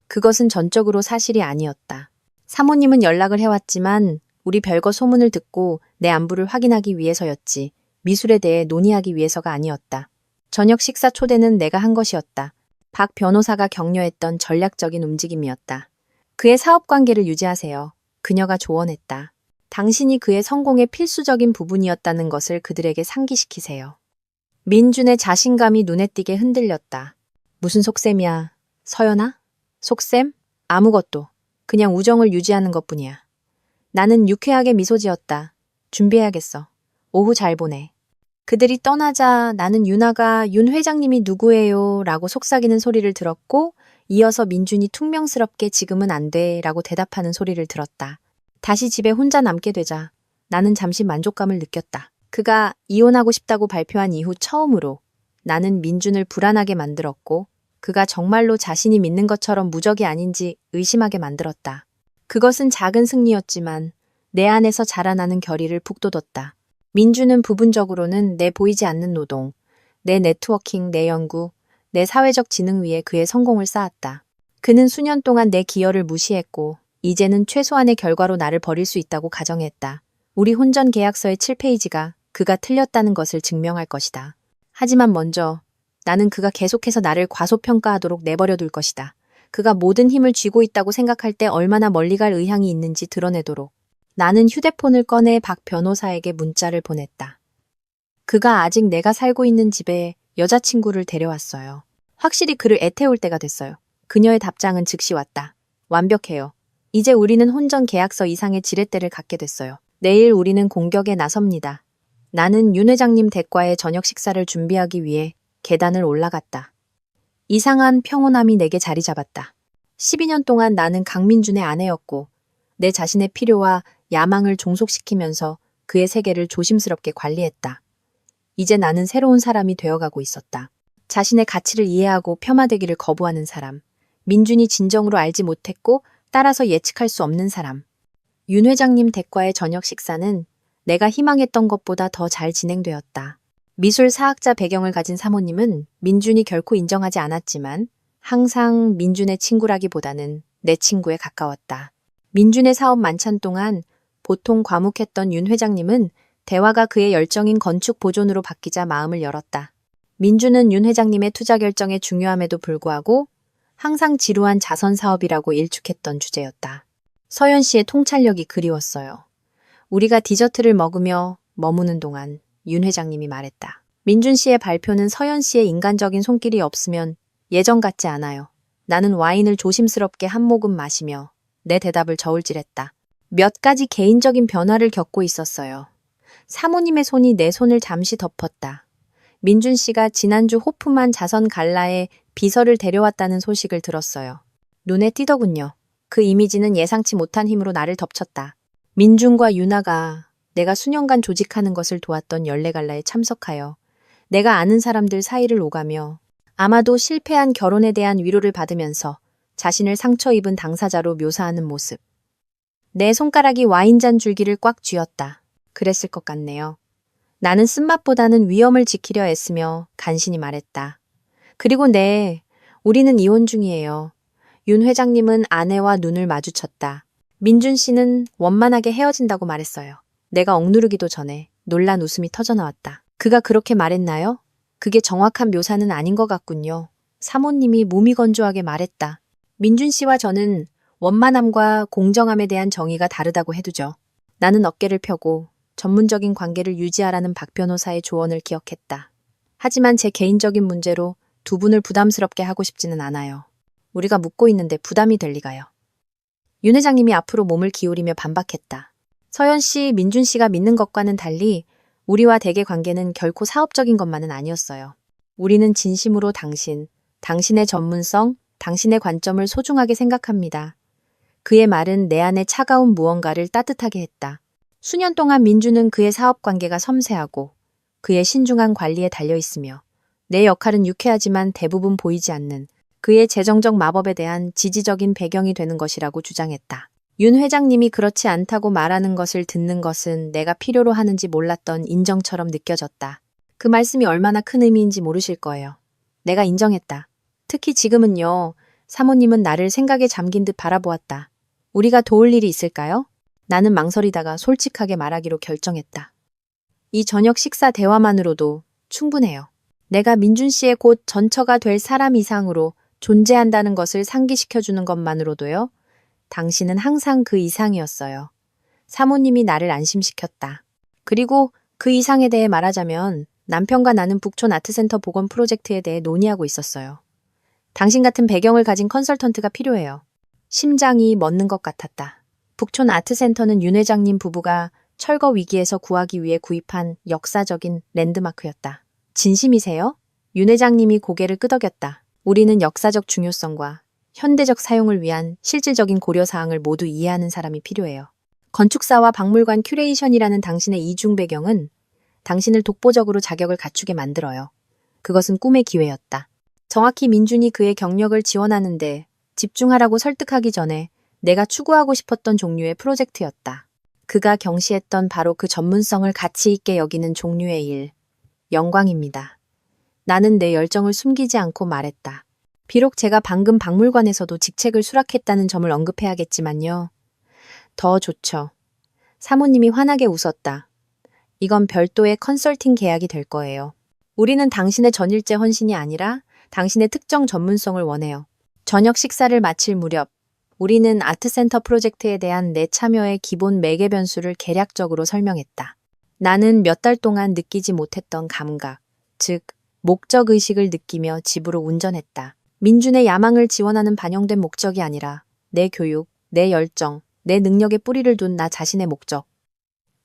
그것은 전적으로 사실이 아니었다. 사모님은 연락을 해왔지만 우리 별거 소문을 듣고 내 안부를 확인하기 위해서였지 미술에 대해 논의하기 위해서가 아니었다. 저녁 식사 초대는 내가 한 것이었다. 박 변호사가 격려했던 전략적인 움직임이었다. 그의 사업관계를 유지하세요. 그녀가 조언했다. 당신이 그의 성공의 필수적인 부분이었다는 것을 그들에게 상기시키세요. 민준의 자신감이 눈에 띄게 흔들렸다. 무슨 속셈이야. 서연아? 속셈? 아무것도. 그냥 우정을 유지하는 것뿐이야. 나는 유쾌하게 미소 지었다. 준비해야겠어. 오후 잘 보내. 그들이 떠나자 나는 유나가 윤 회장님이 누구예요? 라고 속삭이는 소리를 들었고 이어서 민준이 퉁명스럽게 지금은 안 돼 라고 대답하는 소리를 들었다. 다시 집에 혼자 남게 되자 나는 잠시 만족감을 느꼈다. 그가 이혼하고 싶다고 발표한 이후 처음으로 나는 민준을 불안하게 만들었고 그가 정말로 자신이 믿는 것처럼 무적이 아닌지 의심하게 만들었다. 그것은 작은 승리였지만 내 안에서 자라나는 결의를 북돋웠다. 민주는 부분적으로는 내 보이지 않는 노동, 내 네트워킹, 내 연구, 내 사회적 지능 위에 그의 성공을 쌓았다. 그는 수년 동안 내 기여를 무시했고 이제는 최소한의 결과로 나를 버릴 수 있다고 가정했다. 우리 혼전 계약서의 7페이지가 그가 틀렸다는 것을 증명할 것이다. 하지만 먼저 나는 그가 계속해서 나를 과소평가하도록 내버려 둘 것이다. 그가 모든 힘을 쥐고 있다고 생각할 때 얼마나 멀리 갈 의향이 있는지 드러내도록. 나는 휴대폰을 꺼내 박 변호사에게 문자를 보냈다. 그가 아직 내가 살고 있는 집에 여자친구를 데려왔어요. 확실히 그를 애태울 때가 됐어요. 그녀의 답장은 즉시 왔다. 완벽해요. 이제 우리는 혼전 계약서 이상의 지렛대를 갖게 됐어요. 내일 우리는 공격에 나섭니다. 나는 윤 회장님 댁과의 저녁 식사를 준비하기 위해 계단을 올라갔다. 이상한 평온함이 내게 자리 잡았다. 12년 동안 나는 강민준의 아내였고 내 자신의 필요와 야망을 종속시키면서 그의 세계를 조심스럽게 관리했다. 이제 나는 새로운 사람이 되어가고 있었다. 자신의 가치를 이해하고 폄하되기를 거부하는 사람. 민준이 진정으로 알지 못했고 따라서 예측할 수 없는 사람. 윤 회장님 댁과의 저녁 식사는 내가 희망했던 것보다 더 잘 진행되었다. 미술 사학자 배경을 가진 사모님은 민준이 결코 인정하지 않았지만 항상 민준의 친구라기보다는 내 친구에 가까웠다. 민준의 사업 만찬 동안 보통 과묵했던 윤 회장님은 대화가 그의 열정인 건축 보존으로 바뀌자 마음을 열었다. 민준은 윤 회장님의 투자 결정의 중요함에도 불구하고 항상 지루한 자선 사업이라고 일축했던 주제였다. 서연 씨의 통찰력이 그리웠어요. 우리가 디저트를 먹으며 머무는 동안 윤 회장님이 말했다. 민준 씨의 발표는 서연 씨의 인간적인 손길이 없으면 예전 같지 않아요. 나는 와인을 조심스럽게 한 모금 마시며 내 대답을 저울질했다. 몇 가지 개인적인 변화를 겪고 있었어요. 사모님의 손이 내 손을 잠시 덮었다. 민준 씨가 지난주 호프만 자선 갈라에 비서를 데려왔다는 소식을 들었어요. 눈에 띄더군요. 그 이미지는 예상치 못한 힘으로 나를 덮쳤다. 민준과 유나가 내가 수년간 조직하는 것을 도왔던 연례갈라에 참석하여 내가 아는 사람들 사이를 오가며 아마도 실패한 결혼에 대한 위로를 받으면서 자신을 상처 입은 당사자로 묘사하는 모습. 내 손가락이 와인잔 줄기를 꽉 쥐었다. 그랬을 것 같네요. 나는 쓴맛보다는 위험을 지키려 애쓰며 간신히 말했다. 그리고 네, 우리는 이혼 중이에요. 윤 회장님은 아내와 눈을 마주쳤다. 민준 씨는 원만하게 헤어진다고 말했어요. 내가 억누르기도 전에 놀란 웃음이 터져나왔다. 그가 그렇게 말했나요? 그게 정확한 묘사는 아닌 것 같군요. 사모님이 무미건조하게 말했다. 민준 씨와 저는 원만함과 공정함에 대한 정의가 다르다고 해두죠. 나는 어깨를 펴고 전문적인 관계를 유지하라는 박 변호사의 조언을 기억했다. 하지만 제 개인적인 문제로 두 분을 부담스럽게 하고 싶지는 않아요. 우리가 묻고 있는데 부담이 될 리가요. 윤 회장님이 앞으로 몸을 기울이며 반박했다. 서연 씨, 민준 씨가 믿는 것과는 달리 우리와 대개 관계는 결코 사업적인 것만은 아니었어요. 우리는 진심으로 당신의 전문성, 당신의 관점을 소중하게 생각합니다. 그의 말은 내 안에 차가운 무언가를 따뜻하게 했다. 수년 동안 민주는 그의 사업 관계가 섬세하고 그의 신중한 관리에 달려있으며 내 역할은 유쾌하지만 대부분 보이지 않는 그의 재정적 마법에 대한 지지적인 배경이 되는 것이라고 주장했다. 윤 회장님이 그렇지 않다고 말하는 것을 듣는 것은 내가 필요로 하는지 몰랐던 인정처럼 느껴졌다. 그 말씀이 얼마나 큰 의미인지 모르실 거예요. 내가 인정했다. 특히 지금은요. 사모님은 나를 생각에 잠긴 듯 바라보았다. 우리가 도울 일이 있을까요? 나는 망설이다가 솔직하게 말하기로 결정했다. 이 저녁 식사 대화만으로도 충분해요. 내가 민준 씨의 곧 전처가 될 사람 이상으로 존재한다는 것을 상기시켜주는 것만으로도요. 당신은 항상 그 이상이었어요. 사모님이 나를 안심시켰다. 그리고 그 이상에 대해 말하자면 남편과 나는 북촌 아트센터 복원 프로젝트에 대해 논의하고 있었어요. 당신 같은 배경을 가진 컨설턴트가 필요해요. 심장이 멎는 것 같았다. 북촌 아트센터는 윤 회장님 부부가 철거 위기에서 구하기 위해 구입한 역사적인 랜드마크였다. 진심이세요? 윤 회장님이 고개를 끄덕였다. 우리는 역사적 중요성과 현대적 사용을 위한 실질적인 고려사항을 모두 이해하는 사람이 필요해요. 건축사와 박물관 큐레이션이라는 당신의 이중 배경은 당신을 독보적으로 자격을 갖추게 만들어요. 그것은 꿈의 기회였다. 정확히 민준이 그의 경력을 지원하는데 집중하라고 설득하기 전에 내가 추구하고 싶었던 종류의 프로젝트였다. 그가 경시했던 바로 그 전문성을 가치 있게 여기는 종류의 일. 영광입니다. 나는 내 열정을 숨기지 않고 말했다. 비록 제가 방금 박물관에서도 직책을 수락했다는 점을 언급해야겠지만요. 더 좋죠. 사모님이 환하게 웃었다. 이건 별도의 컨설팅 계약이 될 거예요. 우리는 당신의 전일제 헌신이 아니라 당신의 특정 전문성을 원해요. 저녁 식사를 마칠 무렵 우리는 아트센터 프로젝트에 대한 내 참여의 기본 매개 변수를 개략적으로 설명했다. 나는 몇 달 동안 느끼지 못했던 감각, 즉 목적의식을 느끼며 집으로 운전했다. 민준의 야망을 지원하는 반영된 목적이 아니라 내 교육, 내 열정, 내 능력에 뿌리를 둔 나 자신의 목적.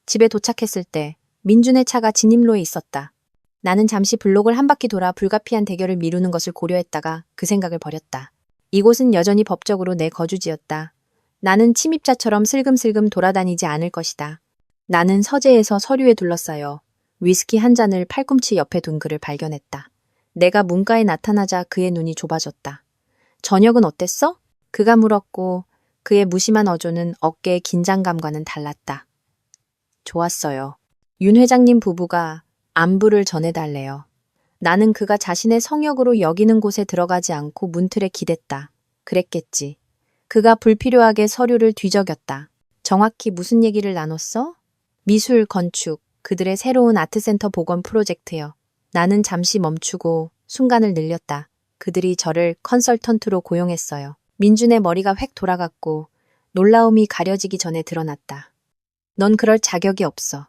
집에 도착했을 때 민준의 차가 진입로에 있었다. 나는 잠시 블록을 한 바퀴 돌아 불가피한 대결을 미루는 것을 고려했다가 그 생각을 버렸다. 이곳은 여전히 법적으로 내 거주지였다. 나는 침입자처럼 슬금슬금 돌아다니지 않을 것이다. 나는 서재에서 서류에 둘러싸여 위스키 한 잔을 팔꿈치 옆에 둔 그를 발견했다. 내가 문가에 나타나자 그의 눈이 좁아졌다. 저녁은 어땠어? 그가 물었고 그의 무심한 어조는 어깨의 긴장감과는 달랐다. 좋았어요. 윤 회장님 부부가 안부를 전해달래요. 나는 그가 자신의 성역으로 여기는 곳에 들어가지 않고 문틀에 기댔다. 그랬겠지. 그가 불필요하게 서류를 뒤적였다. 정확히 무슨 얘기를 나눴어? 미술, 건축, 그들의 새로운 아트센터 복원 프로젝트요. 나는 잠시 멈추고 순간을 늘렸다. 그들이 저를 컨설턴트로 고용했어요. 민준의 머리가 획 돌아갔고 놀라움이 가려지기 전에 드러났다. 넌 그럴 자격이 없어.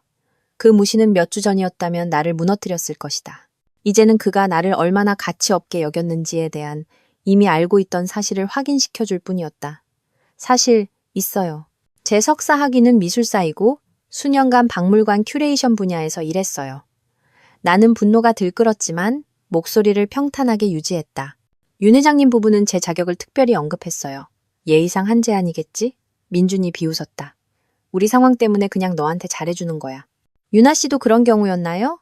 그 무시는 몇 주 전이었다면 나를 무너뜨렸을 것이다. 이제는 그가 나를 얼마나 가치 없게 여겼는지에 대한 이미 알고 있던 사실을 확인시켜줄 뿐이었다. 사실 있어요. 제 석사 학위는 미술사이고 수년간 박물관 큐레이션 분야에서 일했어요. 나는 분노가 들끓었지만 목소리를 평탄하게 유지했다. 윤 회장님 부부는 제 자격을 특별히 언급했어요. 예의상 한 제안이겠지? 민준이 비웃었다. 우리 상황 때문에 그냥 너한테 잘해주는 거야. 윤아 씨도 그런 경우였나요?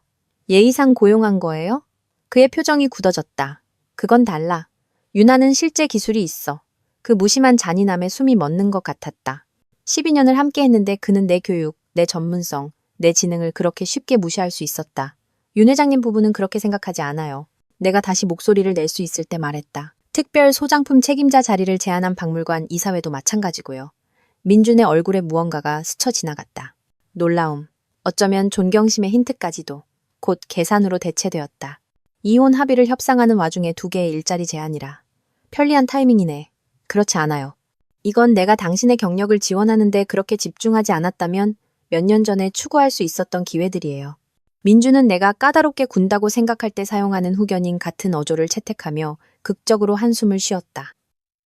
예의상 고용한 거예요? 그의 표정이 굳어졌다. 그건 달라. 윤아는 실제 기술이 있어. 그 무심한 잔인함에 숨이 멎는 것 같았다. 12년을 함께 했는데 그는 내 교육, 내 전문성, 내 지능을 그렇게 쉽게 무시할 수 있었다. 윤 회장님 부부는 그렇게 생각하지 않아요. 내가 다시 목소리를 낼 수 있을 때 말했다. 특별 소장품 책임자 자리를 제안한 박물관 이사회도 마찬가지고요. 민준의 얼굴에 무언가가 스쳐 지나갔다. 놀라움, 어쩌면 존경심의 힌트까지도 곧 계산으로 대체되었다. 이혼 합의를 협상하는 와중에 2개의 일자리 제안이라. 편리한 타이밍이네. 그렇지 않아요. 이건 내가 당신의 경력을 지원하는데 그렇게 집중하지 않았다면 몇 년 전에 추구할 수 있었던 기회들이에요. 민주는 내가 까다롭게 군다고 생각할 때 사용하는 후견인 같은 어조를 채택하며 극적으로 한숨을 쉬었다.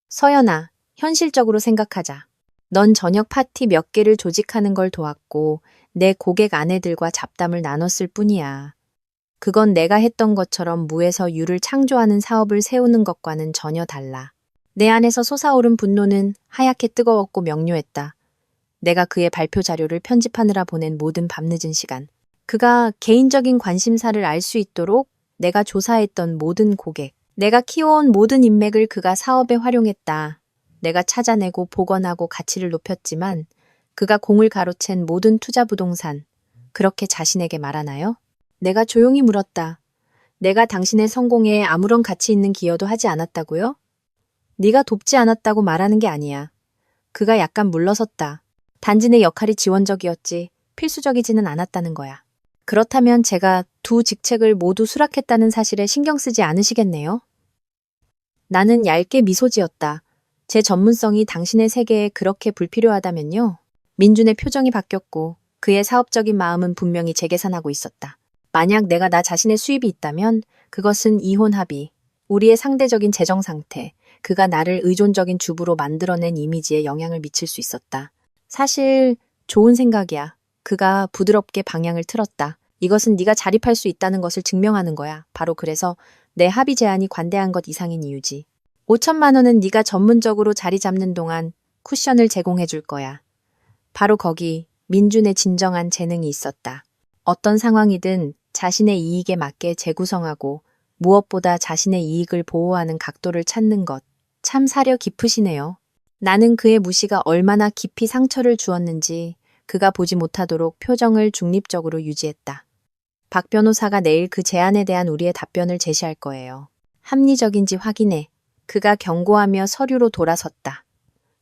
서연아, 현실적으로 생각하자. 넌 저녁 파티 몇 개를 조직하는 걸 도왔고 내 고객 아내들과 잡담을 나눴을 뿐이야. 그건 내가 했던 것처럼 무에서 유를 창조하는 사업을 세우는 것과는 전혀 달라. 내 안에서 솟아오른 분노는 하얗게 뜨거웠고 명료했다. 내가 그의 발표 자료를 편집하느라 보낸 모든 밤늦은 시간. 그가 개인적인 관심사를 알 수 있도록 내가 조사했던 모든 고객, 내가 키워온 모든 인맥을 그가 사업에 활용했다. 내가 찾아내고 복원하고 가치를 높였지만 그가 공을 가로챈 모든 투자 부동산, 그렇게 자신에게 말하나요? 내가 조용히 물었다. 내가 당신의 성공에 아무런 가치 있는 기여도 하지 않았다고요? 네가 돕지 않았다고 말하는 게 아니야. 그가 약간 물러섰다. 단지 내 역할이 지원적이었지 필수적이지는 않았다는 거야. 그렇다면 제가 2 직책을 모두 수락했다는 사실에 신경 쓰지 않으시겠네요? 나는 얇게 미소 지었다. 제 전문성이 당신의 세계에 그렇게 불필요하다면요? 민준의 표정이 바뀌었고 그의 사업적인 마음은 분명히 재계산하고 있었다. 만약 내가 나 자신의 수입이 있다면 그것은 이혼 합의, 우리의 상대적인 재정 상태, 그가 나를 의존적인 주부로 만들어낸 이미지에 영향을 미칠 수 있었다. 사실 좋은 생각이야. 그가 부드럽게 방향을 틀었다. 이것은 네가 자립할 수 있다는 것을 증명하는 거야. 바로 그래서 내 합의 제안이 관대한 것 이상인 이유지. 5천만 원은 네가 전문적으로 자리 잡는 동안 쿠션을 제공해 줄 거야. 바로 거기 민준의 진정한 재능이 있었다. 어떤 상황이든 자신의 이익에 맞게 재구성하고 무엇보다 자신의 이익을 보호하는 각도를 찾는 것. 참 사려 깊으시네요. 나는 그의 무시가 얼마나 깊이 상처를 주었는지 그가 보지 못하도록 표정을 중립적으로 유지했다. 박 변호사가 내일 그 제안에 대한 우리의 답변을 제시할 거예요. 합리적인지 확인해. 그가 경고하며 서류로 돌아섰다.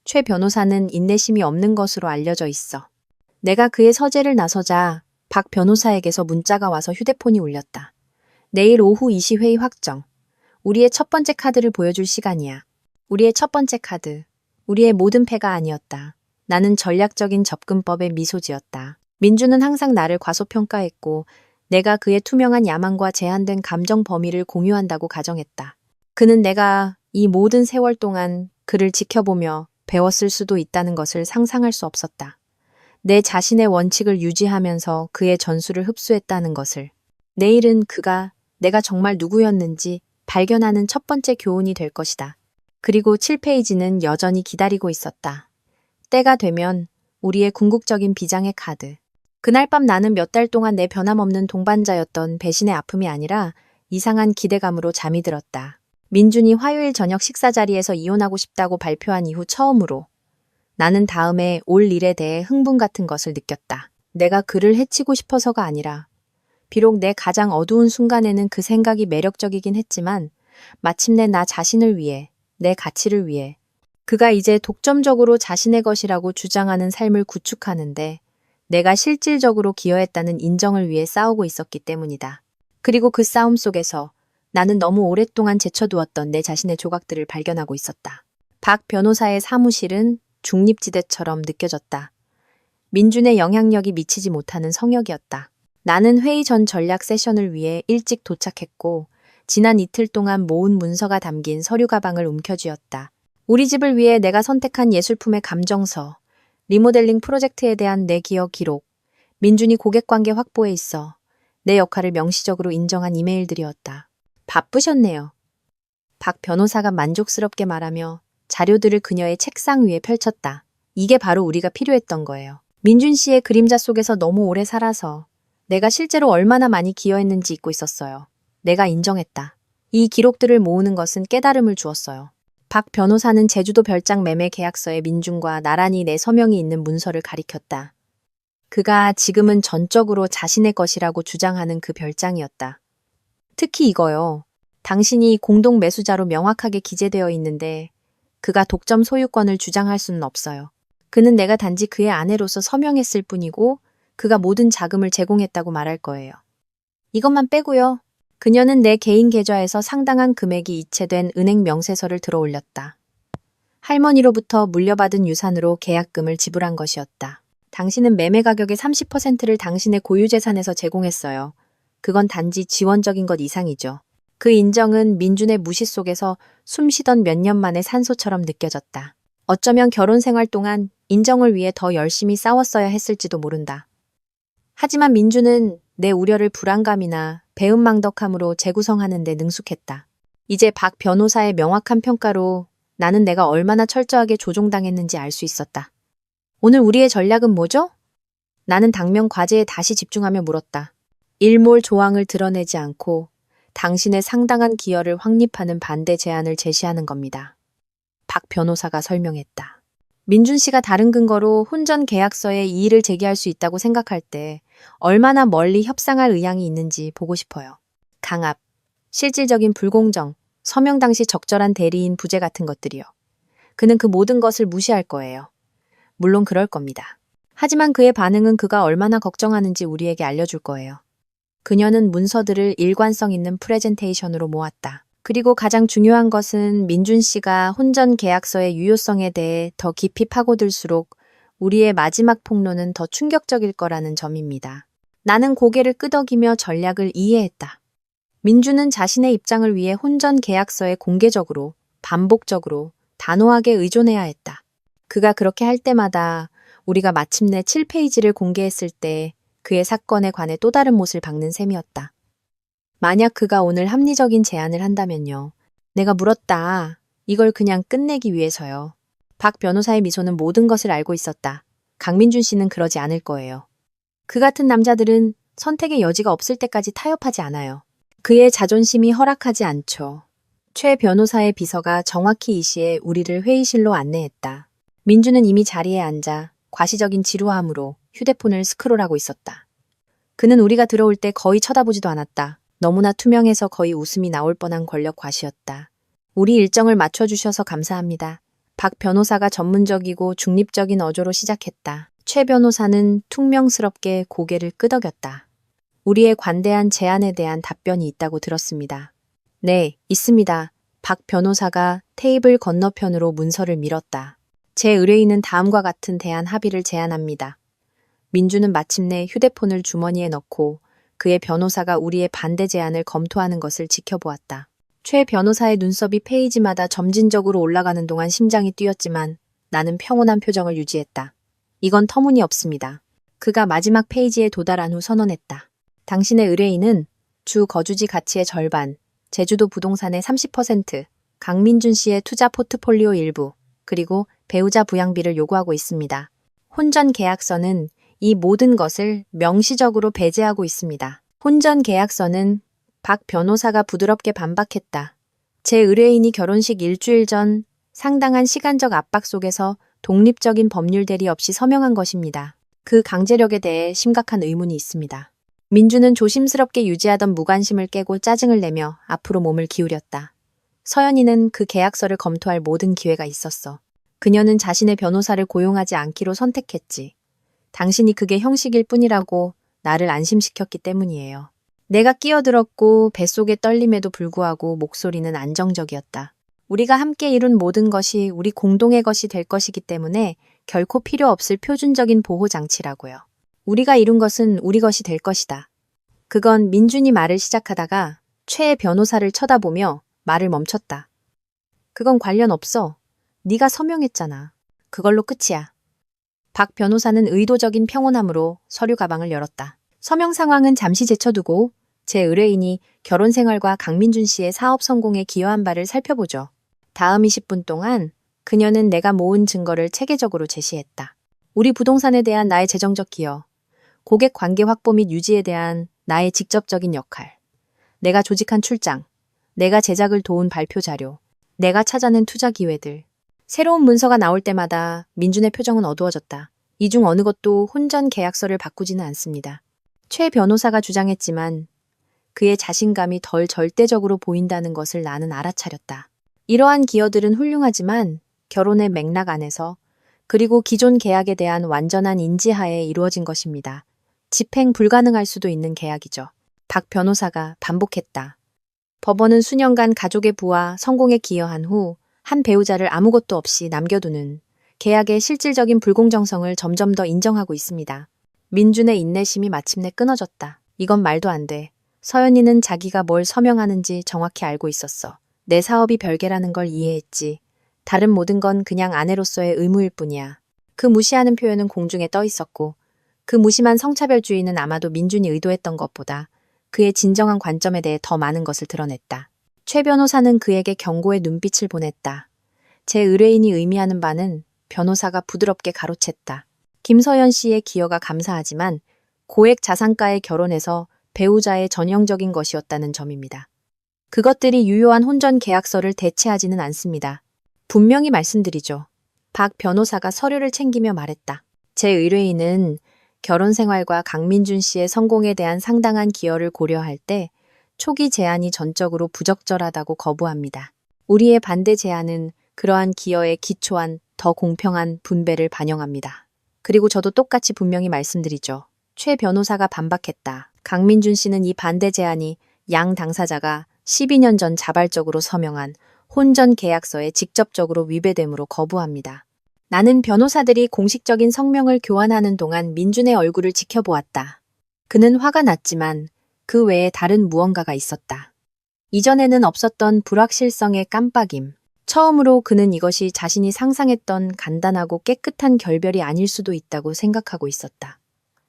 최 변호사는 인내심이 없는 것으로 알려져 있어. 내가 그의 서재를 나서자 박 변호사에게서 문자가 와서 휴대폰이 울렸다. 내일 오후 2시 회의 확정. 우리의 첫 번째 카드를 보여줄 시간이야. 우리의 첫 번째 카드. 우리의 모든 패가 아니었다. 나는 전략적인 접근법에 미소 지었다. 민주는 항상 나를 과소평가했고 내가 그의 투명한 야망과 제한된 감정 범위를 공유한다고 가정했다. 그는 내가 이 모든 세월 동안 그를 지켜보며 배웠을 수도 있다는 것을 상상할 수 없었다. 내 자신의 원칙을 유지하면서 그의 전술을 흡수했다는 것을. 내일은 그가 내가 정말 누구였는지 발견하는 첫 번째 교훈이 될 것이다. 그리고 7페이지는 여전히 기다리고 있었다. 때가 되면 우리의 궁극적인 비장의 카드. 그날 밤 나는 몇 달 동안 내 변함없는 동반자였던 배신의 아픔이 아니라 이상한 기대감으로 잠이 들었다. 민준이 화요일 저녁 식사 자리에서 이혼하고 싶다고 발표한 이후 처음으로 나는 다음에 올 일에 대해 흥분 같은 것을 느꼈다. 내가 그를 해치고 싶어서가 아니라 비록 내 가장 어두운 순간에는 그 생각이 매력적이긴 했지만 마침내 나 자신을 위해, 내 가치를 위해 그가 이제 독점적으로 자신의 것이라고 주장하는 삶을 구축하는데 내가 실질적으로 기여했다는 인정을 위해 싸우고 있었기 때문이다. 그리고 그 싸움 속에서 나는 너무 오랫동안 제쳐두었던 내 자신의 조각들을 발견하고 있었다. 박 변호사의 사무실은 중립지대처럼 느껴졌다. 민준의 영향력이 미치지 못하는 성역이었다. 나는 회의 전 전략 세션을 위해 일찍 도착했고 지난 이틀 동안 모은 문서가 담긴 서류 가방을 움켜쥐었다. 우리 집을 위해 내가 선택한 예술품의 감정서, 리모델링 프로젝트에 대한 내 기억 기록, 민준이 고객관계 확보에 있어 내 역할을 명시적으로 인정한 이메일들이었다. 바쁘셨네요. 박 변호사가 만족스럽게 말하며 자료들을 그녀의 책상 위에 펼쳤다. 이게 바로 우리가 필요했던 거예요. 민준 씨의 그림자 속에서 너무 오래 살아서 내가 실제로 얼마나 많이 기여했는지 잊고 있었어요. 내가 인정했다. 이 기록들을 모으는 것은 깨달음을 주었어요. 박 변호사는 제주도 별장 매매 계약서에 민준과 나란히 내 서명이 있는 문서를 가리켰다. 그가 지금은 전적으로 자신의 것이라고 주장하는 그 별장이었다. 특히 이거요. 당신이 공동 매수자로 명확하게 기재되어 있는데 그가 독점 소유권을 주장할 수는 없어요. 그는 내가 단지 그의 아내로서 서명했을 뿐이고 그가 모든 자금을 제공했다고 말할 거예요. 이것만 빼고요. 그녀는 내 개인 계좌에서 상당한 금액이 이체된 은행 명세서를 들어 올렸다. 할머니로부터 물려받은 유산으로 계약금을 지불한 것이었다. 당신은 매매 가격의 30%를 당신의 고유재산에서 제공했어요. 그건 단지 지원적인 것 이상이죠. 그 인정은 민준의 무시 속에서 숨쉬던 몇 년 만의 산소처럼 느껴졌다. 어쩌면 결혼 생활 동안 인정을 위해 더 열심히 싸웠어야 했을지도 모른다. 하지만 민준은 내 우려를 불안감이나 배은망덕함으로 재구성하는 데 능숙했다. 이제 박 변호사의 명확한 평가로 나는 내가 얼마나 철저하게 조종당했는지 알 수 있었다. 오늘 우리의 전략은 뭐죠? 나는 당면 과제에 다시 집중하며 물었다. 일몰 조항을 드러내지 않고 당신의 상당한 기여를 확립하는 반대 제안을 제시하는 겁니다. 박 변호사가 설명했다. 민준 씨가 다른 근거로 혼전 계약서에 이의를 제기할 수 있다고 생각할 때 얼마나 멀리 협상할 의향이 있는지 보고 싶어요. 강압, 실질적인 불공정, 서명 당시 적절한 대리인 부재 같은 것들이요. 그는 그 모든 것을 무시할 거예요. 물론 그럴 겁니다. 하지만 그의 반응은 그가 얼마나 걱정하는지 우리에게 알려줄 거예요. 그녀는 문서들을 일관성 있는 프레젠테이션으로 모았다. 그리고 가장 중요한 것은 민준 씨가 혼전 계약서의 유효성에 대해 더 깊이 파고들수록 우리의 마지막 폭로는 더 충격적일 거라는 점입니다. 나는 고개를 끄덕이며 전략을 이해했다. 민준은 자신의 입장을 위해 혼전 계약서에 공개적으로, 반복적으로, 단호하게 의존해야 했다. 그가 그렇게 할 때마다 우리가 마침내 7페이지를 공개했을 때 그의 사건에 관해 또 다른 못을 박는 셈이었다. 만약 그가 오늘 합리적인 제안을 한다면요. 내가 물었다. 이걸 그냥 끝내기 위해서요. 박 변호사의 미소는 모든 것을 알고 있었다. 강민준 씨는 그러지 않을 거예요. 그 같은 남자들은 선택의 여지가 없을 때까지 타협하지 않아요. 그의 자존심이 허락하지 않죠. 최 변호사의 비서가 정확히 이 시에 우리를 회의실로 안내했다. 민준은 이미 자리에 앉아 과시적인 지루함으로 휴대폰을 스크롤하고 있었다. 그는 우리가 들어올 때 거의 쳐다보지도 않았다. 너무나 투명해서 거의 웃음이 나올 뻔한 권력 과시였다. 우리 일정을 맞춰주셔서 감사합니다. 박 변호사가 전문적이고 중립적인 어조로 시작했다. 최 변호사는 퉁명스럽게 고개를 끄덕였다. 우리의 관대한 제안에 대한 답변이 있다고 들었습니다. 네, 있습니다. 박 변호사가 테이블 건너편으로 문서를 밀었다. 제 의뢰인은 다음과 같은 대안 합의를 제안합니다. 민주는 마침내 휴대폰을 주머니에 넣고 그의 변호사가 우리의 반대 제안을 검토하는 것을 지켜보았다. 최 변호사의 눈썹이 페이지마다 점진적으로 올라가는 동안 심장이 뛰었지만 나는 평온한 표정을 유지했다. 이건 터무니없습니다. 그가 마지막 페이지에 도달한 후 선언했다. 당신의 의뢰인은 주 거주지 가치의 절반, 제주도 부동산의 30%, 강민준 씨의 투자 포트폴리오 일부, 그리고 배우자 부양비를 요구하고 있습니다. 혼전 계약서는 이 모든 것을 명시적으로 배제하고 있습니다. 혼전 계약서는 박 변호사가 부드럽게 반박했다. 제 의뢰인이 결혼식 일주일 전 상당한 시간적 압박 속에서 독립적인 법률 대리 없이 서명한 것입니다. 그 강제력에 대해 심각한 의문이 있습니다. 민주는 조심스럽게 유지하던 무관심을 깨고 짜증을 내며 앞으로 몸을 기울였다. 서연이는 그 계약서를 검토할 모든 기회가 있었어. 그녀는 자신의 변호사를 고용하지 않기로 선택했지. 당신이 그게 형식일 뿐이라고 나를 안심시켰기 때문이에요. 내가 끼어들었고 뱃속의 떨림에도 불구하고 목소리는 안정적이었다. 우리가 함께 이룬 모든 것이 우리 공동의 것이 될 것이기 때문에 결코 필요 없을 표준적인 보호 장치라고요. 우리가 이룬 것은 우리 것이 될 것이다. 그건 민준이 말을 시작하다가 최 변호사를 쳐다보며 말을 멈췄다. 그건 관련 없어. 네가 서명했잖아. 그걸로 끝이야. 박 변호사는 의도적인 평온함으로 서류 가방을 열었다. 서명 상황은 잠시 제쳐두고 제 의뢰인이 결혼 생활과 강민준 씨의 사업 성공에 기여한 바를 살펴보죠. 다음 20분 동안 그녀는 내가 모은 증거를 체계적으로 제시했다. 우리 부동산에 대한 나의 재정적 기여, 고객 관계 확보 및 유지에 대한 나의 직접적인 역할, 내가 조직한 출장, 내가 제작을 도운 발표 자료, 내가 찾아낸 투자 기회들. 새로운 문서가 나올 때마다 민준의 표정은 어두워졌다. 이 중 어느 것도 혼전 계약서를 바꾸지는 않습니다. 최 변호사가 주장했지만 그의 자신감이 덜 절대적으로 보인다는 것을 나는 알아차렸다. 이러한 기여들은 훌륭하지만 결혼의 맥락 안에서 그리고 기존 계약에 대한 완전한 인지하에 이루어진 것입니다. 집행 불가능할 수도 있는 계약이죠. 박 변호사가 반복했다. 법원은 수년간 가족의 부와 성공에 기여한 후 한 배우자를 아무것도 없이 남겨두는 계약의 실질적인 불공정성을 점점 더 인정하고 있습니다. 민준의 인내심이 마침내 끊어졌다. 이건 말도 안 돼. 서연이는 자기가 뭘 서명하는지 정확히 알고 있었어. 내 사업이 별개라는 걸 이해했지. 다른 모든 건 그냥 아내로서의 의무일 뿐이야. 그 무시하는 표현은 공중에 떠 있었고 그 무심한 성차별주의는 아마도 민준이 의도했던 것보다 그의 진정한 관점에 대해 더 많은 것을 드러냈다. 최 변호사는 그에게 경고의 눈빛을 보냈다. 제 의뢰인이 의미하는 바는 변호사가 부드럽게 가로챘다. 김서연 씨의 기여가 감사하지만 고액 자산가의 결혼에서 배우자의 전형적인 것이었다는 점입니다. 그것들이 유효한 혼전 계약서를 대체하지는 않습니다. 분명히 말씀드리죠. 박 변호사가 서류를 챙기며 말했다. 제 의뢰인은 결혼 생활과 강민준 씨의 성공에 대한 상당한 기여를 고려할 때 초기 제안이 전적으로 부적절하다고 거부합니다. 우리의 반대 제안은 그러한 기여에 기초한 더 공평한 분배를 반영합니다. 그리고 저도 똑같이 분명히 말씀드리죠. 최 변호사가 반박했다. 강민준 씨는 이 반대 제안이 양 당사자가 12년 전 자발적으로 서명한 혼전 계약서에 직접적으로 위배됨으로 거부합니다. 나는 변호사들이 공식적인 성명을 교환하는 동안 민준의 얼굴을 지켜보았다. 그는 화가 났지만 그 외에 다른 무언가가 있었다. 이전에는 없었던 불확실성의 깜빡임. 처음으로 그는 이것이 자신이 상상했던 간단하고 깨끗한 결별이 아닐 수도 있다고 생각하고 있었다.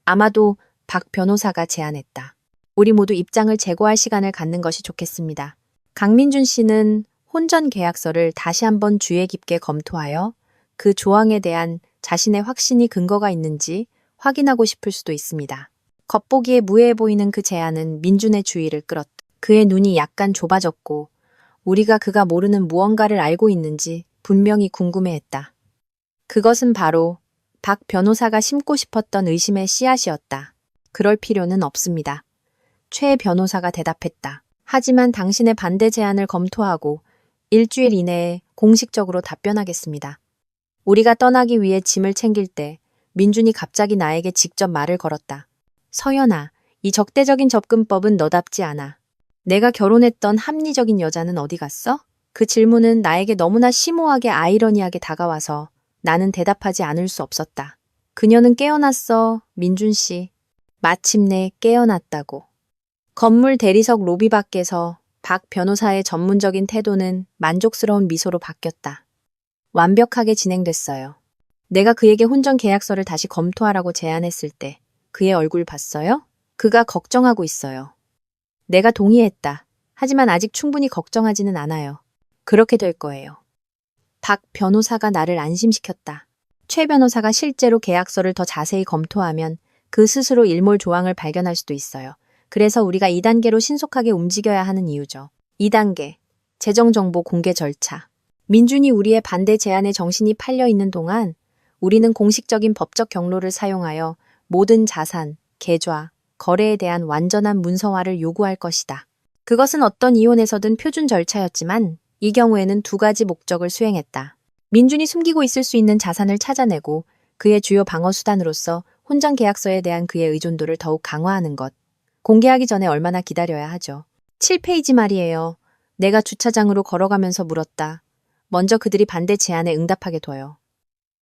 아마도 박 변호사가 제안했다. 우리 모두 입장을 재고할 시간을 갖는 것이 좋겠습니다. 강민준 씨는 혼전 계약서를 다시 한번 주의 깊게 검토하여 그 조항에 대한 자신의 확신이 근거가 있는지 확인하고 싶을 수도 있습니다. 겉보기에 무해해 보이는 그 제안은 민준의 주의를 끌었다. 그의 눈이 약간 좁아졌고 우리가 그가 모르는 무언가를 알고 있는지 분명히 궁금해했다. 그것은 바로 박 변호사가 심고 싶었던 의심의 씨앗이었다. 그럴 필요는 없습니다. 최 변호사가 대답했다. 하지만 당신의 반대 제안을 검토하고 일주일 이내에 공식적으로 답변하겠습니다. 우리가 떠나기 위해 짐을 챙길 때 민준이 갑자기 나에게 직접 말을 걸었다. 서연아, 이 적대적인 접근법은 너답지 않아. 내가 결혼했던 합리적인 여자는 어디 갔어? 그 질문은 나에게 너무나 심오하게 아이러니하게 다가와서 나는 대답하지 않을 수 없었다. 그녀는 깨어났어, 민준 씨. 마침내 깨어났다고. 건물 대리석 로비 밖에서 박 변호사의 전문적인 태도는 만족스러운 미소로 바뀌었다. 완벽하게 진행됐어요. 내가 그에게 혼전 계약서를 다시 검토하라고 제안했을 때 그의 얼굴 봤어요? 그가 걱정하고 있어요. 내가 동의했다. 하지만 아직 충분히 걱정하지는 않아요. 그렇게 될 거예요. 박 변호사가 나를 안심시켰다. 최 변호사가 실제로 계약서를 더 자세히 검토하면 그 스스로 일몰 조항을 발견할 수도 있어요. 그래서 우리가 2단계로 신속하게 움직여야 하는 이유죠. 2단계, 재정정보 공개 절차. 민준이 우리의 반대 제안에 정신이 팔려 있는 동안 우리는 공식적인 법적 경로를 사용하여 모든 자산, 계좌, 거래에 대한 완전한 문서화를 요구할 것이다. 그것은 어떤 이혼에서든 표준 절차였지만 이 경우에는 두 가지 목적을 수행했다. 민준이 숨기고 있을 수 있는 자산을 찾아내고 그의 주요 방어 수단으로서 혼전 계약서에 대한 그의 의존도를 더욱 강화하는 것. 공개하기 전에 얼마나 기다려야 하죠. 7페이지 말이에요. 내가 주차장으로 걸어가면서 물었다. 먼저 그들이 반대 제안에 응답하게 둬요.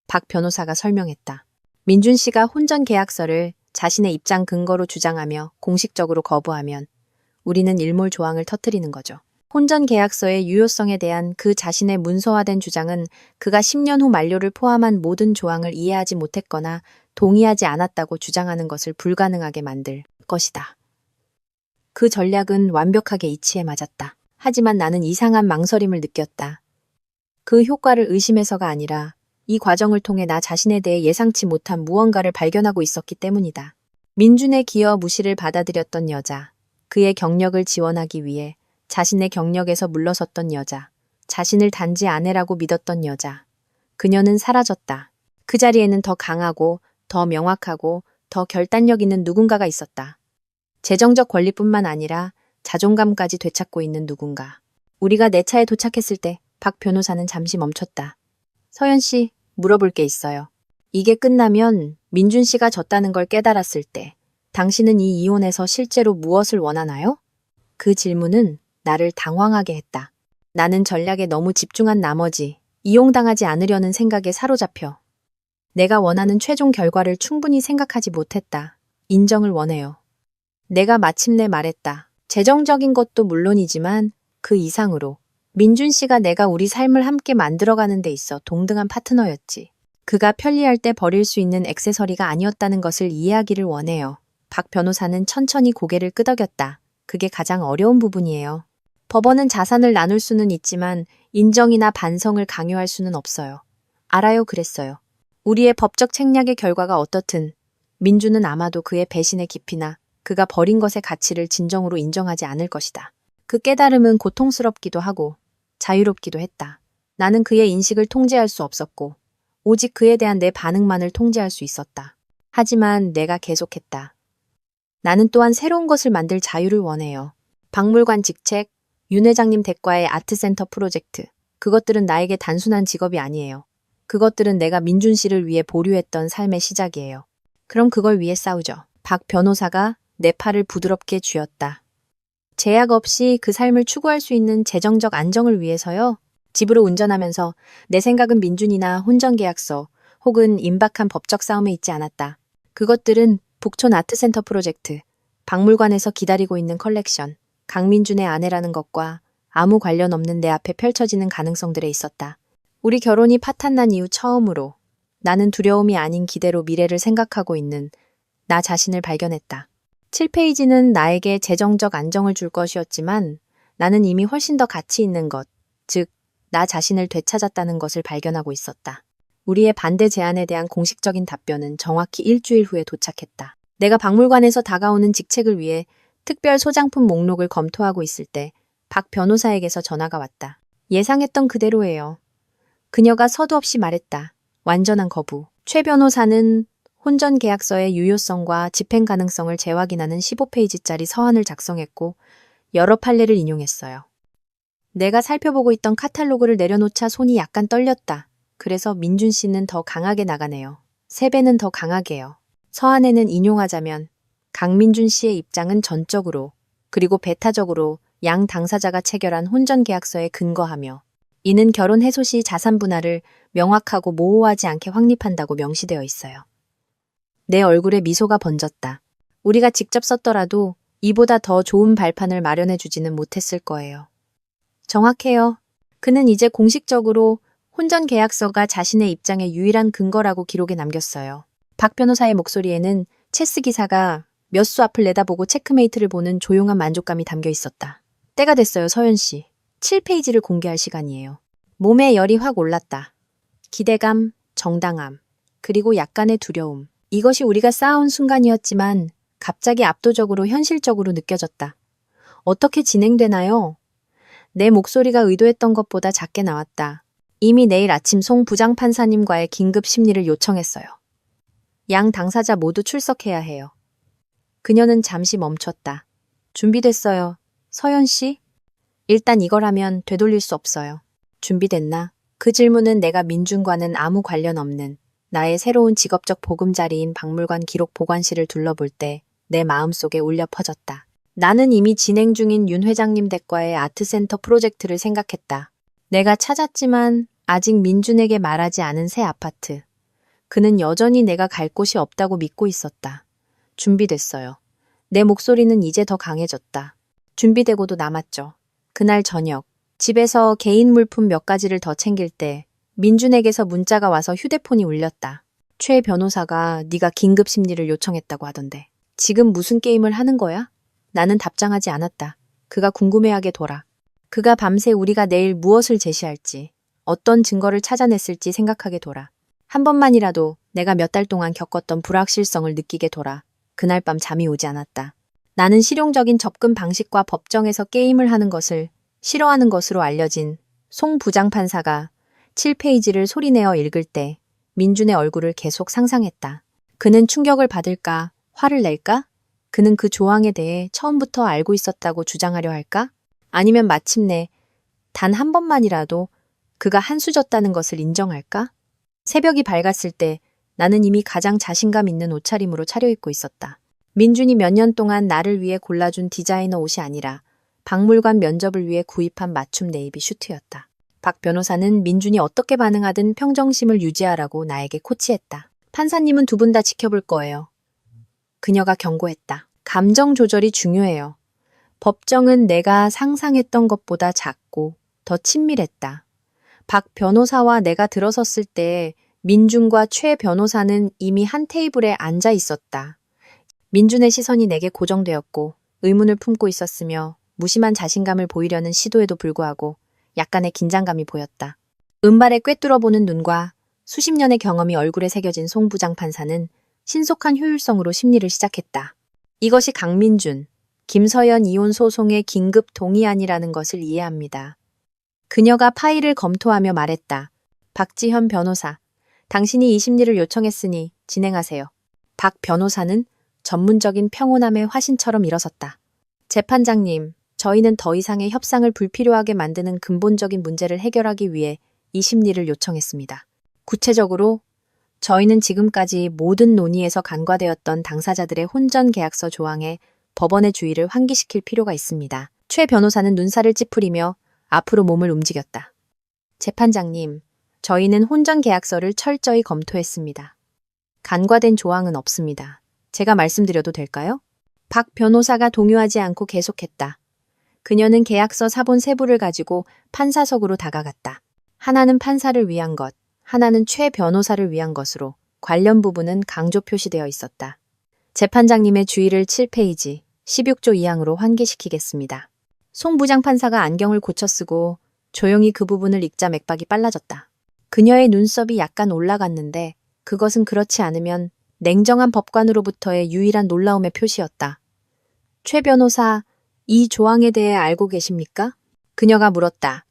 박 변호사가 설명했다. 민준 씨가 혼전 계약서를 자신의 입장 근거로 주장하며 공식적으로 거부하면 우리는 일몰 조항을 터뜨리는 거죠. 혼전 계약서의 유효성에 대한 그 자신의 문서화된 주장은 그가 10년 후 만료를 포함한 모든 조항을 이해하지 못했거나 동의하지 않았다고 주장하는 것을 불가능하게 만들 것이다. 그 전략은 완벽하게 이치에 맞았다. 하지만 나는 이상한 망설임을 느꼈다. 그 효과를 의심해서가 아니라 이 과정을 통해 나 자신에 대해 예상치 못한 무언가를 발견하고 있었기 때문이다. 민준의 기여 무시를 받아들였던 여자, 그의 경력을 지원하기 위해 자신의 경력에서 물러섰던 여자, 자신을 단지 아내라고 믿었던 여자. 그녀는 사라졌다. 그 자리에는 더 강하고 더 명확하고 더 결단력 있는 누군가가 있었다. 재정적 권리뿐만 아니라 자존감까지 되찾고 있는 누군가. 우리가 내 차에 도착했을 때 박 변호사는 잠시 멈췄다. 서연 씨, 물어볼 게 있어요. 이게 끝나면 민준 씨가 졌다는 걸 깨달았을 때 당신은 이 이혼에서 실제로 무엇을 원하나요? 그 질문은 나를 당황하게 했다. 나는 전략에 너무 집중한 나머지 이용당하지 않으려는 생각에 사로잡혀 내가 원하는 최종 결과를 충분히 생각하지 못했다. 인정을 원해요. 내가 마침내 말했다. 재정적인 것도 물론이지만 그 이상으로 민준 씨가 내가 우리 삶을 함께 만들어가는 데 있어 동등한 파트너였지. 그가 편리할 때 버릴 수 있는 액세서리가 아니었다는 것을 이해하기를 원해요. 박 변호사는 천천히 고개를 끄덕였다. 그게 가장 어려운 부분이에요. 법원은 자산을 나눌 수는 있지만 인정이나 반성을 강요할 수는 없어요. 알아요, 그랬어요. 우리의 법적 책략의 결과가 어떻든 민주는 아마도 그의 배신의 깊이나 그가 버린 것의 가치를 진정으로 인정하지 않을 것이다. 그 깨달음은 고통스럽기도 하고 자유롭기도 했다. 나는 그의 인식을 통제할 수 없었고 오직 그에 대한 내 반응만을 통제할 수 있었다. 하지만 내가 계속했다. 나는 또한 새로운 것을 만들 자유를 원해요. 박물관 직책, 윤 회장님 대과의 아트센터 프로젝트. 그것들은 나에게 단순한 직업이 아니에요. 그것들은 내가 민준 씨를 위해 보류했던 삶의 시작이에요. 그럼 그걸 위해 싸우죠. 박 변호사가 내 팔을 부드럽게 쥐었다. 제약 없이 그 삶을 추구할 수 있는 재정적 안정을 위해서요. 집으로 운전하면서 내 생각은 민준이나 혼전계약서 혹은 임박한 법적 싸움에 있지 않았다. 그것들은 북촌 아트센터 프로젝트, 박물관에서 기다리고 있는 컬렉션, 강민준의 아내라는 것과 아무 관련 없는 내 앞에 펼쳐지는 가능성들에 있었다. 우리 결혼이 파탄난 이후 처음으로 나는 두려움이 아닌 기대로 미래를 생각하고 있는 나 자신을 발견했다. 7페이지는 나에게 재정적 안정을 줄 것이었지만 나는 이미 훨씬 더 가치 있는 것, 즉, 나 자신을 되찾았다는 것을 발견하고 있었다. 우리의 반대 제안에 대한 공식적인 답변은 정확히 일주일 후에 도착했다. 내가 박물관에서 다가오는 직책을 위해 특별 소장품 목록을 검토하고 있을 때 박 변호사에게서 전화가 왔다. 예상했던 그대로예요. 그녀가 서두 없이 말했다. 완전한 거부. 최 변호사는 혼전 계약서의 유효성과 집행 가능성을 재확인하는 15페이지짜리 서한을 작성했고 여러 판례를 인용했어요. 내가 살펴보고 있던 카탈로그를 내려놓자 손이 약간 떨렸다. 그래서 민준 씨는 더 강하게 나가네요. 3배는 더 강하게요. 서한에는 인용하자면 강민준 씨의 입장은 전적으로 그리고 배타적으로 양 당사자가 체결한 혼전 계약서에 근거하며 이는 결혼 해소 시 자산 분할을 명확하고 모호하지 않게 확립한다고 명시되어 있어요. 내 얼굴에 미소가 번졌다. 우리가 직접 썼더라도 이보다 더 좋은 발판을 마련해 주지는 못했을 거예요. 정확해요. 그는 이제 공식적으로 혼전 계약서가 자신의 입장의 유일한 근거라고 기록에 남겼어요. 박 변호사의 목소리에는 체스 기사가 몇 수 앞을 내다보고 체크메이트를 보는 조용한 만족감이 담겨 있었다. 때가 됐어요, 서연 씨. 7페이지를 공개할 시간이에요. 몸에 열이 확 올랐다. 기대감, 정당함, 그리고 약간의 두려움. 이것이 우리가 쌓아온 순간이었지만 갑자기 압도적으로 현실적으로 느껴졌다. 어떻게 진행되나요? 내 목소리가 의도했던 것보다 작게 나왔다. 이미 내일 아침 송 부장판사님과의 긴급 심리를 요청했어요. 양 당사자 모두 출석해야 해요. 그녀는 잠시 멈췄다. 준비됐어요. 서연 씨? 일단 이걸 하면 되돌릴 수 없어요. 준비됐나? 그 질문은 내가 민준과는 아무 관련 없는 나의 새로운 직업적 보금자리인 박물관 기록 보관실을 둘러볼 때 내 마음속에 울려 퍼졌다. 나는 이미 진행 중인 윤 회장님 댁과의 아트센터 프로젝트를 생각했다. 내가 찾았지만 아직 민준에게 말하지 않은 새 아파트. 그는 여전히 내가 갈 곳이 없다고 믿고 있었다. 준비됐어요. 내 목소리는 이제 더 강해졌다. 준비되고도 남았죠. 그날 저녁, 집에서 개인 물품 몇 가지를 더 챙길 때 민준에게서 문자가 와서 휴대폰이 울렸다. 최 변호사가 네가 긴급 심리를 요청했다고 하던데. 지금 무슨 게임을 하는 거야? 나는 답장하지 않았다. 그가 궁금해하게 돌아. 그가 밤새 우리가 내일 무엇을 제시할지, 어떤 증거를 찾아냈을지 생각하게 돌아. 한 번만이라도 내가 몇 달 동안 겪었던 불확실성을 느끼게 돌아. 그날 밤 잠이 오지 않았다. 나는 실용적인 접근 방식과 법정에서 게임을 하는 것을 싫어하는 것으로 알려진 송 부장판사가 7페이지를 소리내어 읽을 때 민준의 얼굴을 계속 상상했다. 그는 충격을 받을까? 화를 낼까? 그는 그 조항에 대해 처음부터 알고 있었다고 주장하려 할까? 아니면 마침내 단 한 번만이라도 그가 한수졌다는 것을 인정할까? 새벽이 밝았을 때 나는 이미 가장 자신감 있는 옷차림으로 차려입고 있었다. 민준이 몇 년 동안 나를 위해 골라준 디자이너 옷이 아니라 박물관 면접을 위해 구입한 맞춤 네이비 슈트였다. 박 변호사는 민준이 어떻게 반응하든 평정심을 유지하라고 나에게 코치했다. 판사님은 두 분 다 지켜볼 거예요. 그녀가 경고했다. 감정 조절이 중요해요. 법정은 내가 상상했던 것보다 작고 더 친밀했다. 박 변호사와 내가 들어섰을 때 민준과 최 변호사는 이미 한 테이블에 앉아 있었다. 민준의 시선이 내게 고정되었고 의문을 품고 있었으며 무심한 자신감을 보이려는 시도에도 불구하고 약간의 긴장감이 보였다. 은발에 꿰뚫어보는 눈과 수십 년의 경험이 얼굴에 새겨진 송 부장 판사는 신속한 효율성으로 심리를 시작했다. 이것이 강민준, 김서연 이혼 소송의 긴급 동의안이라는 것을 이해합니다. 그녀가 파일을 검토하며 말했다. 박지현 변호사, 당신이 이 심리를 요청했으니 진행하세요. 박 변호사는 전문적인 평온함의 화신처럼 일어섰다. 재판장님, 저희는 더 이상의 협상을 불필요하게 만드는 근본적인 문제를 해결하기 위해 이 심리를 요청했습니다. 구체적으로 저희는 지금까지 모든 논의에서 간과되었던 당사자들의 혼전 계약서 조항에 법원의 주의를 환기시킬 필요가 있습니다. 최 변호사는 눈살을 찌푸리며 앞으로 몸을 움직였다. 재판장님, 저희는 혼전 계약서를 철저히 검토했습니다. 간과된 조항은 없습니다. 제가 말씀드려도 될까요? 박 변호사가 동요하지 않고 계속했다. 그녀는 계약서 사본 세부를 가지고 판사석으로 다가갔다. 하나는 판사를 위한 것, 하나는 최 변호사를 위한 것으로 관련 부분은 강조 표시되어 있었다. 재판장님의 주의를 7페이지 16조 2항으로 환기시키겠습니다. 송 부장판사가 안경을 고쳐 쓰고 조용히 그 부분을 읽자 맥박이 빨라졌다. 그녀의 눈썹이 약간 올라갔는데 그것은 그렇지 않으면 냉정한 법관으로부터의 유일한 놀라움의 표시였다. 최 변호사, 이 조항에 대해 알고 계십니까? 그녀가 물었다.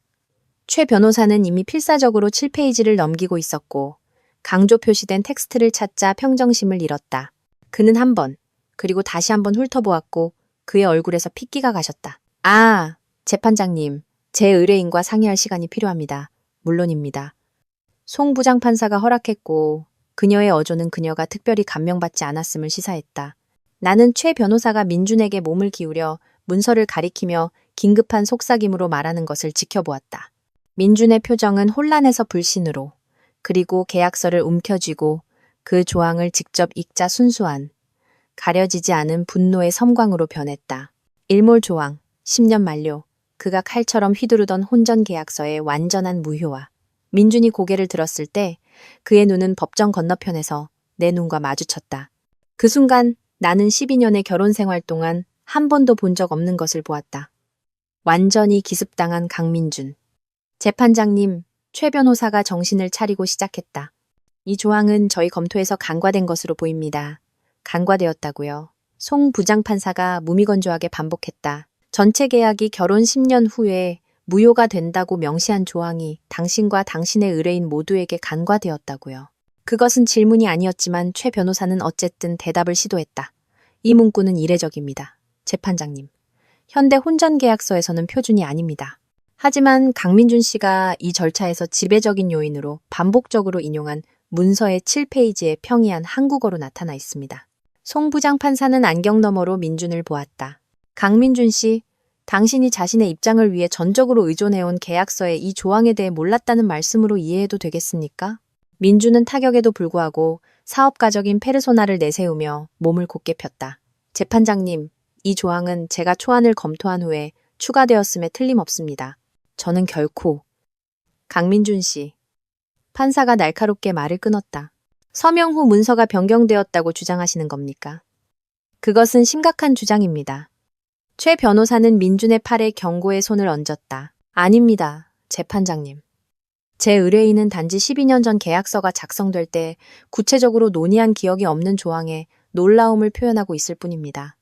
최 변호사는 이미 필사적으로 7페이지를 넘기고 있었고 강조 표시된 텍스트를 찾자 평정심을 잃었다. 그는 한 번, 그리고 다시 한 번 훑어보았고 그의 얼굴에서 핏기가 가셨다. 아, 재판장님, 제 의뢰인과 상의할 시간이 필요합니다. 물론입니다. 송 부장판사가 허락했고 그녀의 어조는 그녀가 특별히 감명받지 않았음을 시사했다. 나는 최 변호사가 민준에게 몸을 기울여 문서를 가리키며 긴급한 속삭임으로 말하는 것을 지켜보았다. 민준의 표정은 혼란에서 불신으로, 그리고 계약서를 움켜쥐고 그 조항을 직접 읽자 순수한, 가려지지 않은 분노의 섬광으로 변했다. 일몰 조항, 10년 만료, 그가 칼처럼 휘두르던 혼전 계약서의 완전한 무효화. 민준이 고개를 들었을 때 그의 눈은 법정 건너편에서 내 눈과 마주쳤다. 그 순간 나는 12년의 결혼 생활 동안 한 번도 본 적 없는 것을 보았다. 완전히 기습당한 강민준. 재판장님, 최 변호사가 정신을 차리고 시작했다. 이 조항은 저희 검토에서 간과된 것으로 보입니다. 간과되었다고요. 송 부장판사가 무미건조하게 반복했다. 전체 계약이 결혼 10년 후에 무효가 된다고 명시한 조항이 당신과 당신의 의뢰인 모두에게 간과되었다고요. 그것은 질문이 아니었지만 최 변호사는 어쨌든 대답을 시도했다. 이 문구는 이례적입니다. 재판장님. 현대 혼전계약서에서는 표준이 아닙니다. 하지만 강민준 씨가 이 절차에서 지배적인 요인으로 반복적으로 인용한 문서의 7페이지에 평이한 한국어로 나타나 있습니다. 송 부장판사는 안경 너머로 민준을 보았다. 강민준 씨, 당신이 자신의 입장을 위해 전적으로 의존해온 계약서의 이 조항에 대해 몰랐다는 말씀으로 이해해도 되겠습니까? 민주는 타격에도 불구하고 사업가적인 페르소나를 내세우며 몸을 곧게 폈다. 재판장님, 이 조항은 제가 초안을 검토한 후에 추가되었음에 틀림없습니다. 저는 결코. 강민준 씨. 판사가 날카롭게 말을 끊었다. 서명 후 문서가 변경되었다고 주장하시는 겁니까? 그것은 심각한 주장입니다. 최 변호사는 민준의 팔에 경고의 손을 얹었다. 아닙니다, 재판장님. 제 의뢰인은 단지 12년 전 계약서가 작성될 때 구체적으로 논의한 기억이 없는 조항에 놀라움을 표현하고 있을 뿐입니다.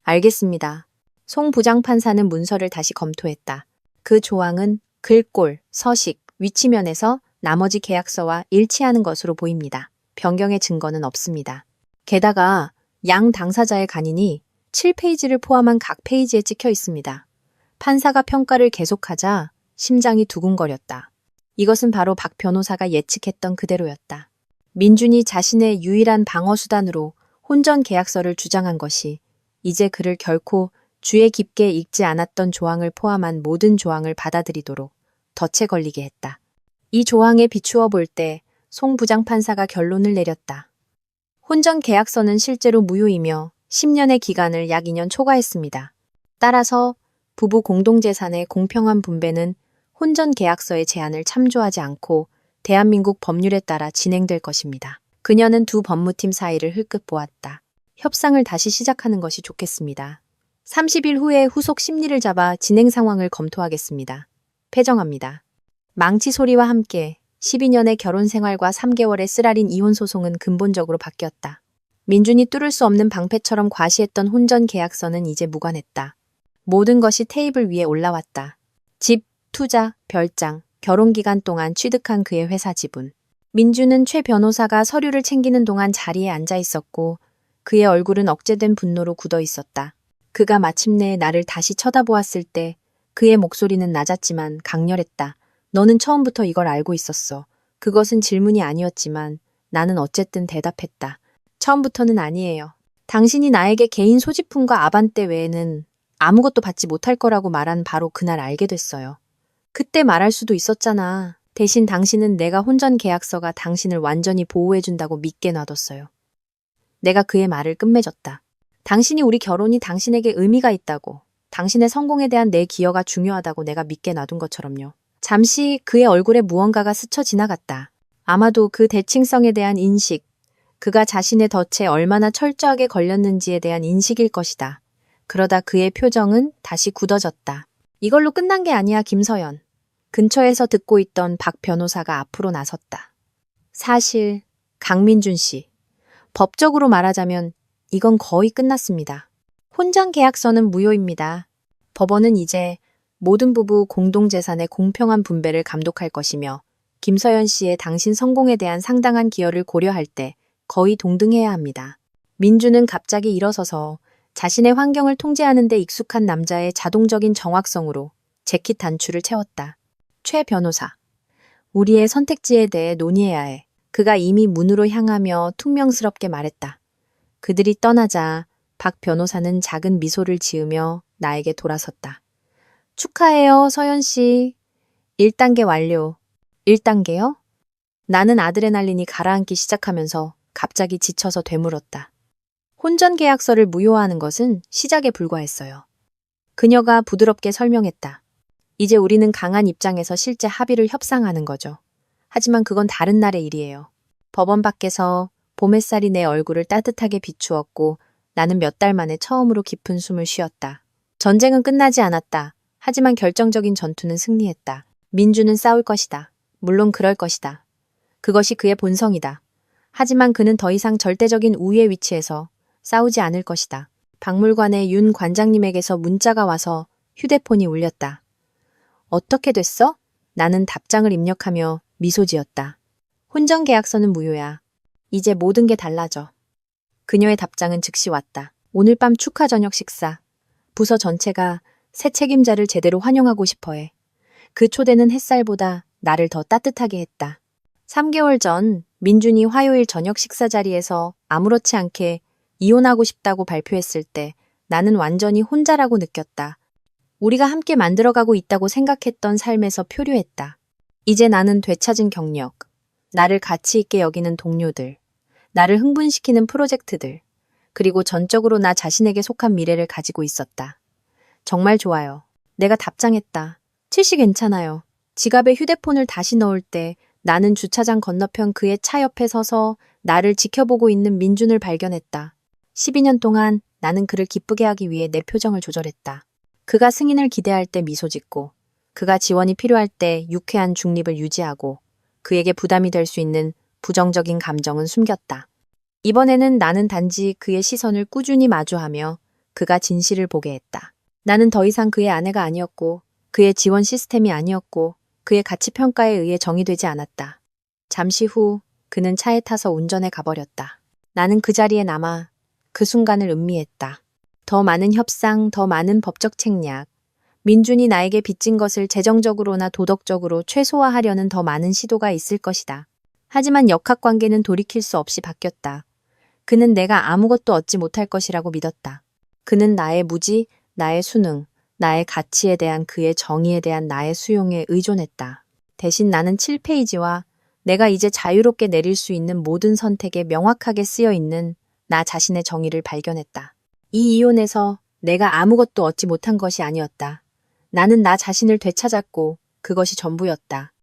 알겠습니다. 송 부장판사는 문서를 다시 검토했다. 그 조항은 글꼴, 서식, 위치면에서 나머지 계약서와 일치하는 것으로 보입니다. 변경의 증거는 없습니다. 게다가 양 당사자의 간인이 7페이지를 포함한 각 페이지에 찍혀 있습니다. 판사가 평가를 계속하자 심장이 두근거렸다. 이것은 바로 박 변호사가 예측했던 그대로였다. 민준이 자신의 유일한 방어수단으로 혼전 계약서를 주장한 것이 이제 그를 결코 주의 깊게 읽지 않았던 조항을 포함한 모든 조항을 받아들이도록 덫에 걸리게 했다. 이 조항에 비추어 볼 때 송 부장판사가 결론을 내렸다. 혼전 계약서는 실제로 무효이며 10년의 기간을 약 2년 초과했습니다. 따라서 부부 공동재산의 공평한 분배는 혼전 계약서의 제한을 참조하지 않고 대한민국 법률에 따라 진행될 것입니다. 그녀는 두 법무팀 사이를 흘끗 보았다. 협상을 다시 시작하는 것이 좋겠습니다. 30일 후에 후속 심리를 잡아 진행 상황을 검토하겠습니다. 패정합니다. 망치 소리와 함께 12년의 결혼 생활과 3개월의 쓰라린 이혼 소송은 근본적으로 바뀌었다. 민준이 뚫을 수 없는 방패처럼 과시했던 혼전 계약서는 이제 무관했다. 모든 것이 테이블 위에 올라왔다. 집, 투자, 별장, 결혼 기간 동안 취득한 그의 회사 지분. 민주는 최 변호사가 서류를 챙기는 동안 자리에 앉아 있었고 그의 얼굴은 억제된 분노로 굳어 있었다. 그가 마침내 나를 다시 쳐다보았을 때 그의 목소리는 낮았지만 강렬했다. 너는 처음부터 이걸 알고 있었어. 그것은 질문이 아니었지만 나는 어쨌든 대답했다. 처음부터는 아니에요. 당신이 나에게 개인 소지품과 아반떼 외에는 아무것도 받지 못할 거라고 말한 바로 그날 알게 됐어요. 그때 말할 수도 있었잖아. 대신 당신은 내가 혼전 계약서가 당신을 완전히 보호해준다고 믿게 놔뒀어요. 내가 그의 말을 끝맺었다. 당신이 우리 결혼이 당신에게 의미가 있다고, 당신의 성공에 대한 내 기여가 중요하다고 내가 믿게 놔둔 것처럼요. 잠시 그의 얼굴에 무언가가 스쳐 지나갔다. 아마도 그 대칭성에 대한 인식, 그가 자신의 덫에 얼마나 철저하게 걸렸는지에 대한 인식일 것이다. 그러다 그의 표정은 다시 굳어졌다. 이걸로 끝난 게 아니야, 김서연. 근처에서 듣고 있던 박 변호사가 앞으로 나섰다. 사실 강민준 씨, 법적으로 말하자면 이건 거의 끝났습니다. 혼전 계약서는 무효입니다. 법원은 이제 모든 부부 공동재산의 공평한 분배를 감독할 것이며 김서연 씨의 당신 성공에 대한 상당한 기여를 고려할 때 거의 동등해야 합니다. 민주는 갑자기 일어서서 자신의 환경을 통제하는 데 익숙한 남자의 자동적인 정확성으로 재킷 단추를 채웠다. 최 변호사, 우리의 선택지에 대해 논의해야 해. 그가 이미 문으로 향하며 퉁명스럽게 말했다. 그들이 떠나자 박 변호사는 작은 미소를 지으며 나에게 돌아섰다. 축하해요, 서연 씨. 1단계 완료. 1단계요? 나는 아드레날린이 가라앉기 시작하면서 갑자기 지쳐서 되물었다. 혼전 계약서를 무효화하는 것은 시작에 불과했어요. 그녀가 부드럽게 설명했다. 이제 우리는 강한 입장에서 실제 합의를 협상하는 거죠. 하지만 그건 다른 날의 일이에요. 법원 밖에서 봄 햇살이 내 얼굴을 따뜻하게 비추었고 나는 몇 달 만에 처음으로 깊은 숨을 쉬었다. 전쟁은 끝나지 않았다. 하지만 결정적인 전투는 승리했다. 민주는 싸울 것이다. 물론 그럴 것이다. 그것이 그의 본성이다. 하지만 그는 더 이상 절대적인 우위의 위치에서 싸우지 않을 것이다. 박물관의 윤 관장님에게서 문자가 와서 휴대폰이 울렸다. 어떻게 됐어? 나는 답장을 입력하며 미소 지었다. 혼전 계약서는 무효야. 이제 모든 게 달라져. 그녀의 답장은 즉시 왔다. 오늘 밤 축하 저녁 식사. 부서 전체가 새 책임자를 제대로 환영하고 싶어해. 그 초대는 햇살보다 나를 더 따뜻하게 했다. 3개월 전 민준이 화요일 저녁 식사 자리에서 아무렇지 않게 이혼하고 싶다고 발표했을 때 나는 완전히 혼자라고 느꼈다. 우리가 함께 만들어가고 있다고 생각했던 삶에서 표류했다. 이제 나는 되찾은 경력, 나를 가치 있게 여기는 동료들, 나를 흥분시키는 프로젝트들, 그리고 전적으로 나 자신에게 속한 미래를 가지고 있었다. 정말 좋아요. 내가 답장했다. 7시 괜찮아요. 지갑에 휴대폰을 다시 넣을 때 나는 주차장 건너편 그의 차 옆에 서서 나를 지켜보고 있는 민준을 발견했다. 12년 동안 나는 그를 기쁘게 하기 위해 내 표정을 조절했다. 그가 승인을 기대할 때 미소 짓고, 그가 지원이 필요할 때 유쾌한 중립을 유지하고, 그에게 부담이 될 수 있는 부정적인 감정은 숨겼다. 이번에는 나는 단지 그의 시선을 꾸준히 마주하며 그가 진실을 보게 했다. 나는 더 이상 그의 아내가 아니었고, 그의 지원 시스템이 아니었고, 그의 가치 평가에 의해 정의되지 않았다. 잠시 후 그는 차에 타서 운전해 가버렸다. 나는 그 자리에 남아 그 순간을 음미했다. 더 많은 협상, 더 많은 법적 책략. 민준이 나에게 빚진 것을 재정적으로나 도덕적으로 최소화하려는 더 많은 시도가 있을 것이다. 하지만 역학관계는 돌이킬 수 없이 바뀌었다. 그는 내가 아무것도 얻지 못할 것이라고 믿었다. 그는 나의 무지, 나의 수능, 나의 가치에 대한 그의 정의에 대한 나의 수용에 의존했다. 대신 나는 7페이지와 내가 이제 자유롭게 내릴 수 있는 모든 선택에 명확하게 쓰여 있는 나 자신의 정의를 발견했다. 이 이혼에서 내가 아무것도 얻지 못한 것이 아니었다. 나는 나 자신을 되찾았고 그것이 전부였다.